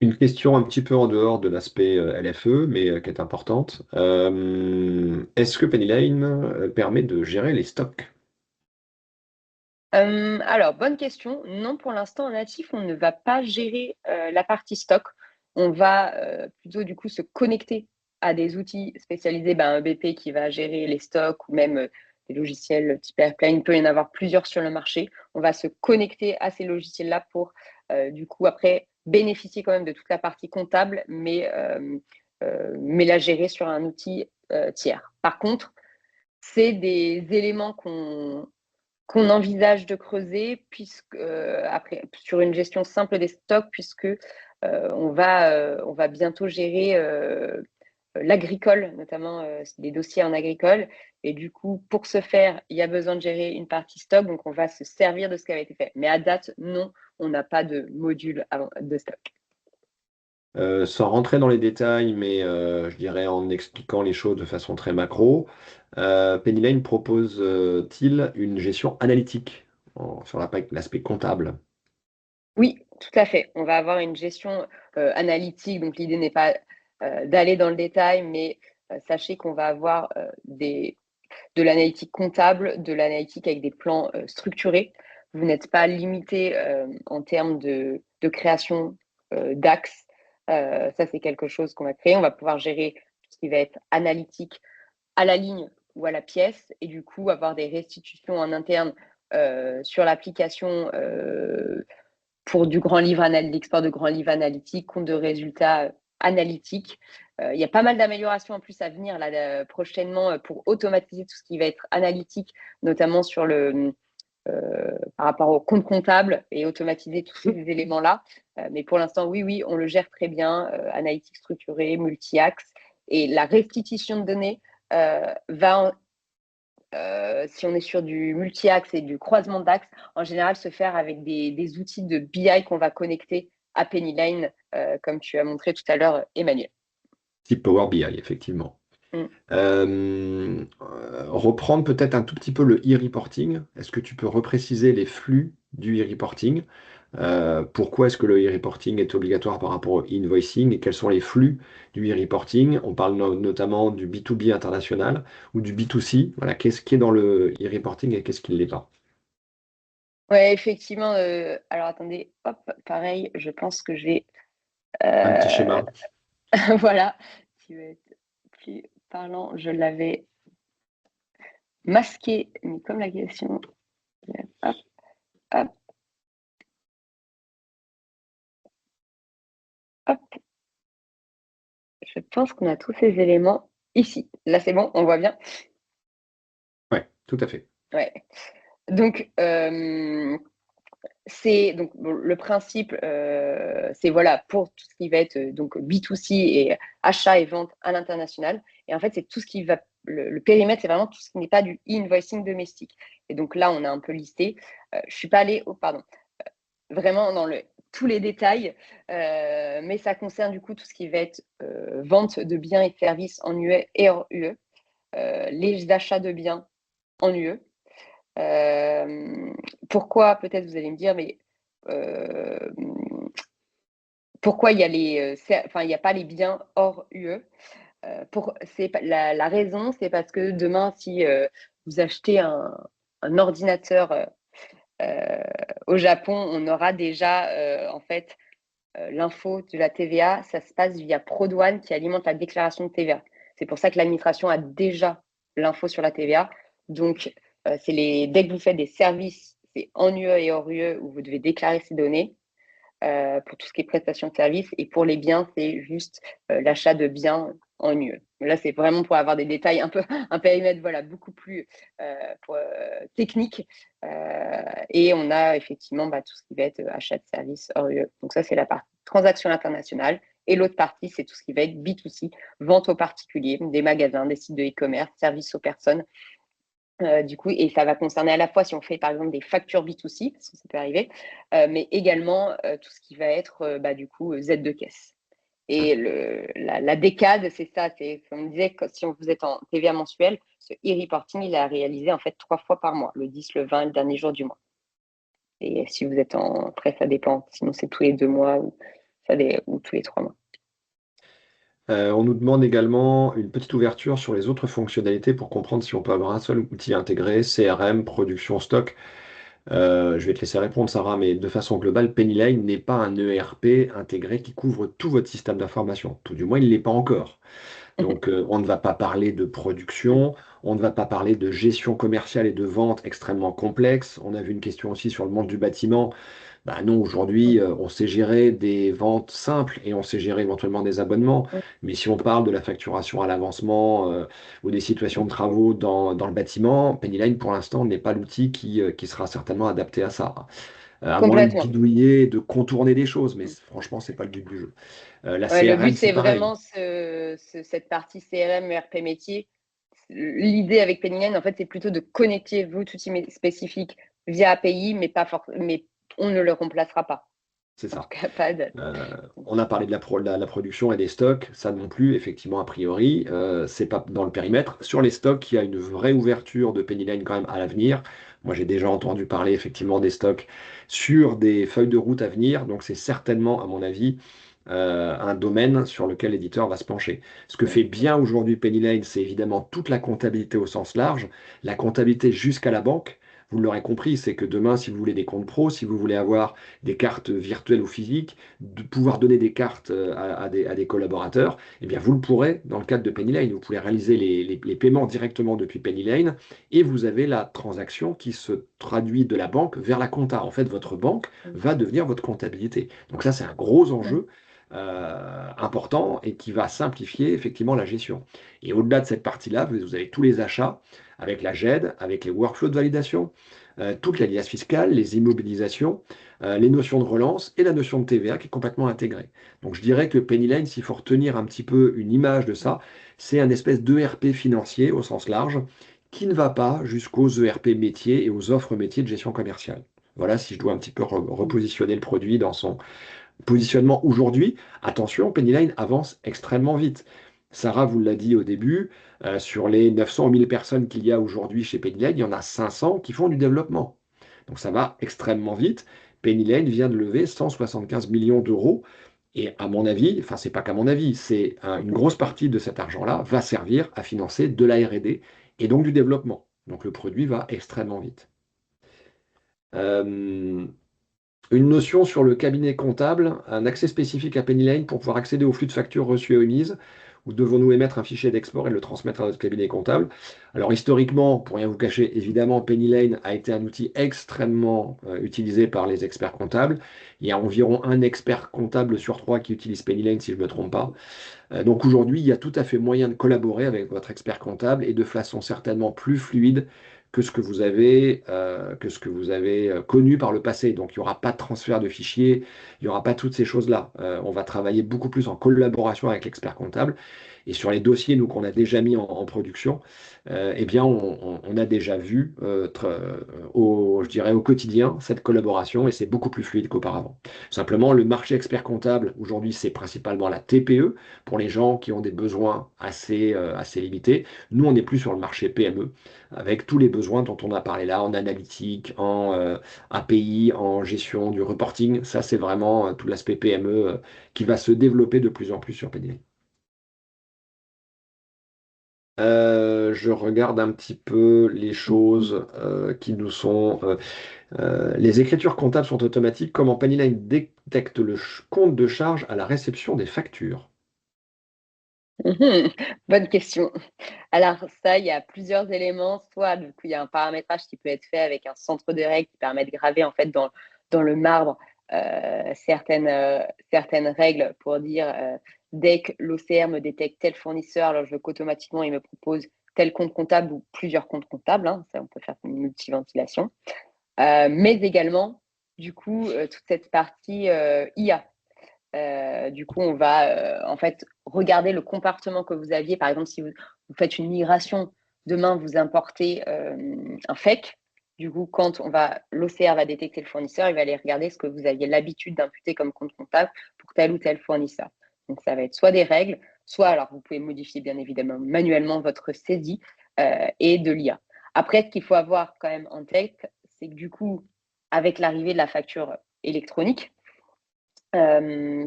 S1: Une question un petit peu en dehors de l'aspect LFE, mais qui est importante. Est-ce que Pennyline permet de gérer les stocks?
S2: Alors, bonne question. Non, pour l'instant, en natif, on ne va pas gérer la partie stock. On va plutôt du coup se connecter à des outils spécialisés, un BP qui va gérer les stocks ou même des logiciels type Airplane. Il peut y en avoir plusieurs sur le marché. On va se connecter à ces logiciels-là pour du coup après bénéficier quand même de toute la partie comptable, mais la gérer sur un outil tiers. Par contre, c'est des éléments qu'on envisage de creuser puisque après sur une gestion simple des stocks puisque on va bientôt gérer l'agricole, notamment des dossiers en agricole. Et du coup, pour ce faire, il y a besoin de gérer une partie stock, donc on va se servir de ce qui avait été fait. Mais à date, non, on n'a pas de module de stock.
S1: Sans rentrer dans les détails, mais je dirais en expliquant les choses de façon très macro, Pennyline propose-t-il une gestion analytique sur l'aspect comptable?
S2: Oui, tout à fait. On va avoir une gestion analytique. Donc, l'idée n'est pas d'aller dans le détail, mais sachez qu'on va avoir de l'analytique comptable, de l'analytique avec des plans structurés. Vous n'êtes pas limité en termes de création d'axes. Ça, c'est quelque chose qu'on va créer. On va pouvoir gérer tout ce qui va être analytique à la ligne ou à la pièce et du coup avoir des restitutions en interne sur l'application pour du grand livre l'export de grand livre analytique, compte de résultats analytiques. Il y a pas mal d'améliorations en plus à venir là, prochainement pour automatiser tout ce qui va être analytique, notamment sur par rapport au compte comptable et automatiser tous ces éléments-là. Mais pour l'instant, oui, on le gère très bien, analytique structurée, multi-axe. Et la restitution de données si on est sur du multi-axe et du croisement d'axes, en général se faire avec des outils de BI qu'on va connecter à Pennyline, comme tu as montré tout à l'heure, Emmanuel.
S1: Type Power BI, effectivement.
S2: Mm.
S1: Reprendre peut-être un tout petit peu le e-reporting. Est-ce que tu peux repréciser les flux du e-reporting? Pourquoi est-ce que le e-reporting est obligatoire par rapport au invoicing et quels sont les flux du e-reporting? On parle notamment du B2B international ou du B2C. Voilà, qu'est-ce qui est dans le e-reporting et qu'est-ce qui ne l'est pas?
S2: Ouais, effectivement. Alors attendez, hop, pareil, je pense que j'ai
S1: Un petit schéma.
S2: voilà, qui va être plus parlant. Je l'avais masqué, mais comme la question, hop, hop, hop. Je pense qu'on a tous ces éléments ici. Là, c'est bon, on voit bien.
S1: Oui, tout à fait.
S2: Ouais. Donc, c'est donc bon, le principe, c'est voilà pour tout ce qui va être donc B2C et achat et vente à l'international. Et en fait, c'est tout ce qui va le périmètre, c'est vraiment tout ce qui n'est pas du e-invoicing domestique. Et donc là, on a un peu listé. Je suis pas allée, pardon, vraiment dans tous les détails, mais ça concerne du coup tout ce qui va être vente de biens et de services en UE et hors UE, les achats de biens en UE. Pourquoi, peut-être vous allez me dire, mais euh, pourquoi il y a il y a pas les biens hors UE? La raison, c'est parce que demain, si vous achetez un ordinateur au Japon, on aura déjà en fait l'info de la TVA, ça se passe via ProDouane qui alimente la déclaration de TVA. C'est pour ça que l'administration a déjà l'info sur la TVA. Donc, dès que vous faites des services, c'est en UE et hors UE où vous devez déclarer ces données pour tout ce qui est prestation de services. Et pour les biens, c'est juste l'achat de biens en UE. Là, c'est vraiment pour avoir des détails un périmètre voilà, beaucoup plus technique. Et on a effectivement tout ce qui va être achat de services hors UE. Donc ça, c'est la partie transaction internationale. Et l'autre partie, c'est tout ce qui va être B2C, vente aux particuliers, des magasins, des sites de e-commerce, services aux personnes. Du coup, et ça va concerner à la fois si on fait par exemple des factures B2C, parce que ça peut arriver, mais également tout ce qui va être du coup Z de caisse. Et la décade, c'est ça, c'est comme on disait, si vous êtes en TVA mensuel, ce e-reporting, il est à réaliser en fait 3 fois par mois, le 10, le 20 et le dernier jour du mois. Et si vous êtes après, ça dépend, sinon c'est tous les 2 mois ou tous les 3 mois.
S1: On nous demande également une petite ouverture sur les autres fonctionnalités pour comprendre si on peut avoir un seul outil intégré, CRM, production, stock. Je vais te laisser répondre, Sarah, mais de façon globale, Pennyline n'est pas un ERP intégré qui couvre tout votre système d'information. Tout du moins, il ne l'est pas encore. Donc, on ne va pas parler de production, on ne va pas parler de gestion commerciale et de vente extrêmement complexe. On a vu une question aussi sur le monde du bâtiment. Bah non, aujourd'hui, on sait gérer des ventes simples et on sait gérer éventuellement des abonnements. Mais si on parle de la facturation à l'avancement ou des situations de travaux dans le bâtiment, Pennyline, pour l'instant, n'est pas l'outil qui sera certainement adapté à ça. À moins de
S2: Complètement.
S1: bidouiller, de contourner des choses, mais franchement, c'est pas le but du jeu. La
S2: Ouais, le but,
S1: CRM, c'est
S2: c'est
S1: pareil.
S2: vraiment cette partie CRM, ERP métier. L'idée avec Pennyline, en fait, c'est plutôt de connecter vos outils spécifiques via API, mais pas mais on ne le remplacera pas.
S1: C'est
S2: En tout
S1: ça.
S2: cas, pas de.
S1: Euh, on a parlé de la production et des stocks, ça non plus, effectivement, a priori, c'est pas dans le périmètre. Sur les stocks, il y a une vraie ouverture de Penny Lane quand même à l'avenir. Moi, j'ai déjà entendu parler effectivement des stocks sur des feuilles de route à venir, donc c'est certainement, à mon avis, un domaine sur lequel l'éditeur va se pencher. Ce que fait bien aujourd'hui Penny Lane, c'est évidemment toute la comptabilité au sens large, la comptabilité jusqu'à la banque. Vous l'aurez compris, c'est que demain, si vous voulez des comptes pro, si vous voulez avoir des cartes virtuelles ou physiques, de pouvoir donner des cartes à des collaborateurs, eh bien, vous le pourrez dans le cadre de Penny Lane. Vous pouvez réaliser les paiements directement depuis Penny Lane et vous avez la transaction qui se traduit de la banque vers la compta. En fait, votre banque va devenir votre comptabilité. Donc ça, c'est un gros enjeu important et qui va simplifier effectivement la gestion. Et au-delà de cette partie-là, vous avez tous les achats avec la GED, avec les workflows de validation, toute la liasse fiscale, les immobilisations, les notions de relance et la notion de TVA qui est complètement intégrée. Donc je dirais que Penny Lane, s'il faut retenir un petit peu une image de ça, c'est un espèce d'ERP financier au sens large qui ne va pas jusqu'aux ERP métiers et aux offres métiers de gestion commerciale. Voilà si je dois un petit peu repositionner le produit dans son positionnement aujourd'hui. Attention, Pennyline avance extrêmement vite. Sarah vous l'a dit au début, sur les 900 ou 1000 personnes qu'il y a aujourd'hui chez Pennyline, il y en a 500 qui font du développement. Donc ça va extrêmement vite. Pennyline vient de lever 175 millions d'euros. Et à mon avis, enfin c'est pas qu'à mon avis, c'est une grosse partie de cet argent-là va servir à financer de la R&D et donc du développement. Donc le produit va extrêmement vite. Euh, une notion sur le cabinet comptable, un accès spécifique à Pennyline pour pouvoir accéder aux flux de factures reçues et émises, ou devons-nous émettre un fichier d'export et le transmettre à notre cabinet comptable? Alors historiquement, pour rien vous cacher, évidemment, Pennyline a été un outil extrêmement utilisé par les experts comptables. Il y a environ un expert comptable sur trois qui utilise Pennyline, si je ne me trompe pas. Donc aujourd'hui, il y a tout à fait moyen de collaborer avec votre expert comptable et de façon certainement plus fluide que ce que vous avez connu par le passé. Donc il n'y aura pas de transfert de fichiers, il n'y aura pas toutes ces choses-là. On va travailler beaucoup plus en collaboration avec l'expert comptable. Et sur les dossiers, nous, qu'on a déjà mis en production, eh bien, on a déjà vu, je dirais, au quotidien cette collaboration et c'est beaucoup plus fluide qu'auparavant. Simplement, le marché expert comptable, aujourd'hui, c'est principalement la TPE pour les gens qui ont des besoins assez limités. Nous, on n'est plus sur le marché PME, avec tous les besoins dont on a parlé là, en analytique, en API, en gestion du reporting. Ça, c'est vraiment tout l'aspect PME qui va se développer de plus en plus sur PDL. Je regarde un petit peu les choses qui nous sont. Les écritures comptables sont automatiques. Comment Pennyline détecte le compte de charge à la réception des factures?
S2: Bonne question. Alors ça, il y a plusieurs éléments. Soit du coup, il y a un paramétrage qui peut être fait avec un centre de règles qui permet de graver en fait dans le marbre certaines règles pour dire dès que l'OCR me détecte tel fournisseur, alors je veux qu'automatiquement il me propose tel compte comptable ou plusieurs comptes comptables. Hein. Ça, on peut faire une multiventilation. Mais également, du coup, toute cette partie IA. Du coup, on va en fait regarder le comportement que vous aviez. Par exemple, si vous faites une migration, demain vous importez un FEC. Du coup, quand l'OCR va détecter le fournisseur, il va aller regarder ce que vous aviez l'habitude d'imputer comme compte comptable pour tel ou tel fournisseur. Donc, ça va être soit des règles, soit alors vous pouvez modifier bien évidemment manuellement votre saisie et de l'IA. Après, ce qu'il faut avoir quand même en tête, c'est que du coup, avec l'arrivée de la facture électronique,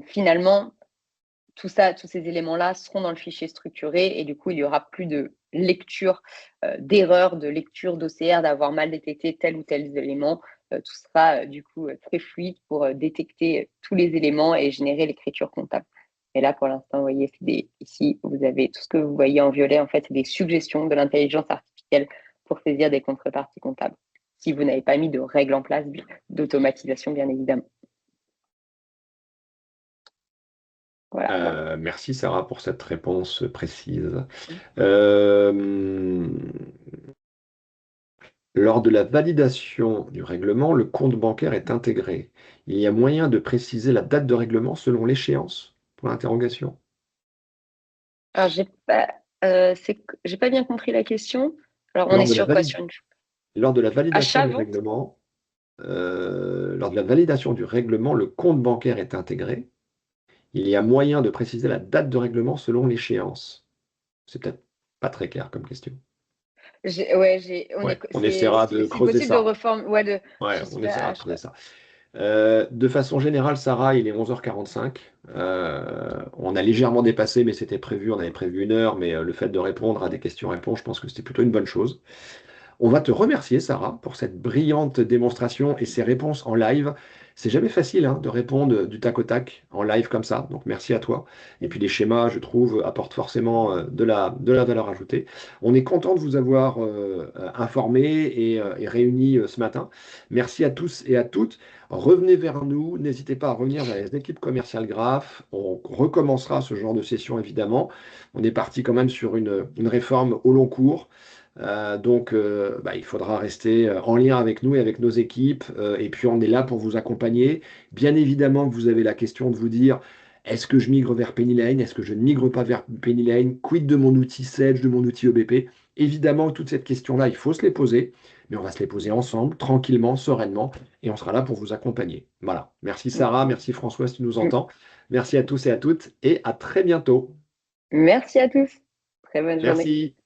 S2: finalement, tous ces éléments-là seront dans le fichier structuré et du coup, il n'y aura plus de lecture d'erreur, de lecture d'OCR, d'avoir mal détecté tel ou tel élément. Tout sera du coup très fluide pour détecter tous les éléments et générer l'écriture comptable. Et là, pour l'instant, vous voyez, ici, vous avez tout ce que vous voyez en violet, en fait, c'est des suggestions de l'intelligence artificielle pour saisir des contreparties comptables. Si vous n'avez pas mis de règles en place d'automatisation, bien évidemment. Voilà.
S1: Merci Sarah pour cette réponse précise. Euh, Lors de la validation du règlement, le compte bancaire est intégré. Il y a moyen de préciser la date de règlement selon l'échéance pour l'interrogation.
S2: Alors, j'ai pas bien compris la question. Alors, on est
S1: Lors de la
S2: sur quoi?
S1: valide-
S2: Sur une
S1: Lors de la validation
S2: achat,
S1: du
S2: vente?
S1: règlement, lors de la validation du règlement, le compte bancaire est intégré. Il y a moyen de préciser la date de règlement selon l'échéance. C'est peut-être pas très clair comme question.
S2: Ouais,
S1: Ouais, on essaiera de
S2: si
S1: creuser
S2: possible de
S1: ça.
S2: reformer. Ouais,
S1: Ouais,
S2: je sais
S1: on
S2: pas.
S1: essaiera de creuser ça. De façon générale, Sarah, il est 11h45. On a légèrement dépassé, mais c'était prévu. On avait prévu 1 heure, mais le fait de répondre à des questions-réponses, je pense que c'était plutôt une bonne chose. On va te remercier, Sarah, pour cette brillante démonstration et ces réponses en live. C'est jamais facile hein, de répondre du tac au tac en live comme ça, donc merci à toi. Et puis les schémas, je trouve, apportent forcément de la valeur ajoutée. On est content de vous avoir informé et réunis ce matin. Merci à tous et à toutes. Revenez vers nous, n'hésitez pas à revenir vers les équipes commerciales Graph. On recommencera ce genre de session évidemment. On est parti quand même sur une réforme au long cours. Donc, il faudra rester en lien avec nous et avec nos équipes. Et puis, on est là pour vous accompagner. Bien évidemment que vous avez la question de vous dire, est-ce que je migre vers Penny Lane? Est-ce que je ne migre pas vers Penny Lane? Quid de mon outil Sage, de mon outil EBP? Évidemment, toutes ces questions-là, il faut se les poser. Mais on va se les poser ensemble, tranquillement, sereinement. Et on sera là pour vous accompagner. Voilà. Merci Sarah, merci François si tu nous entends. Merci à tous et à toutes. Et à très bientôt.
S2: Merci à tous. Très bonne journée.
S1: Merci.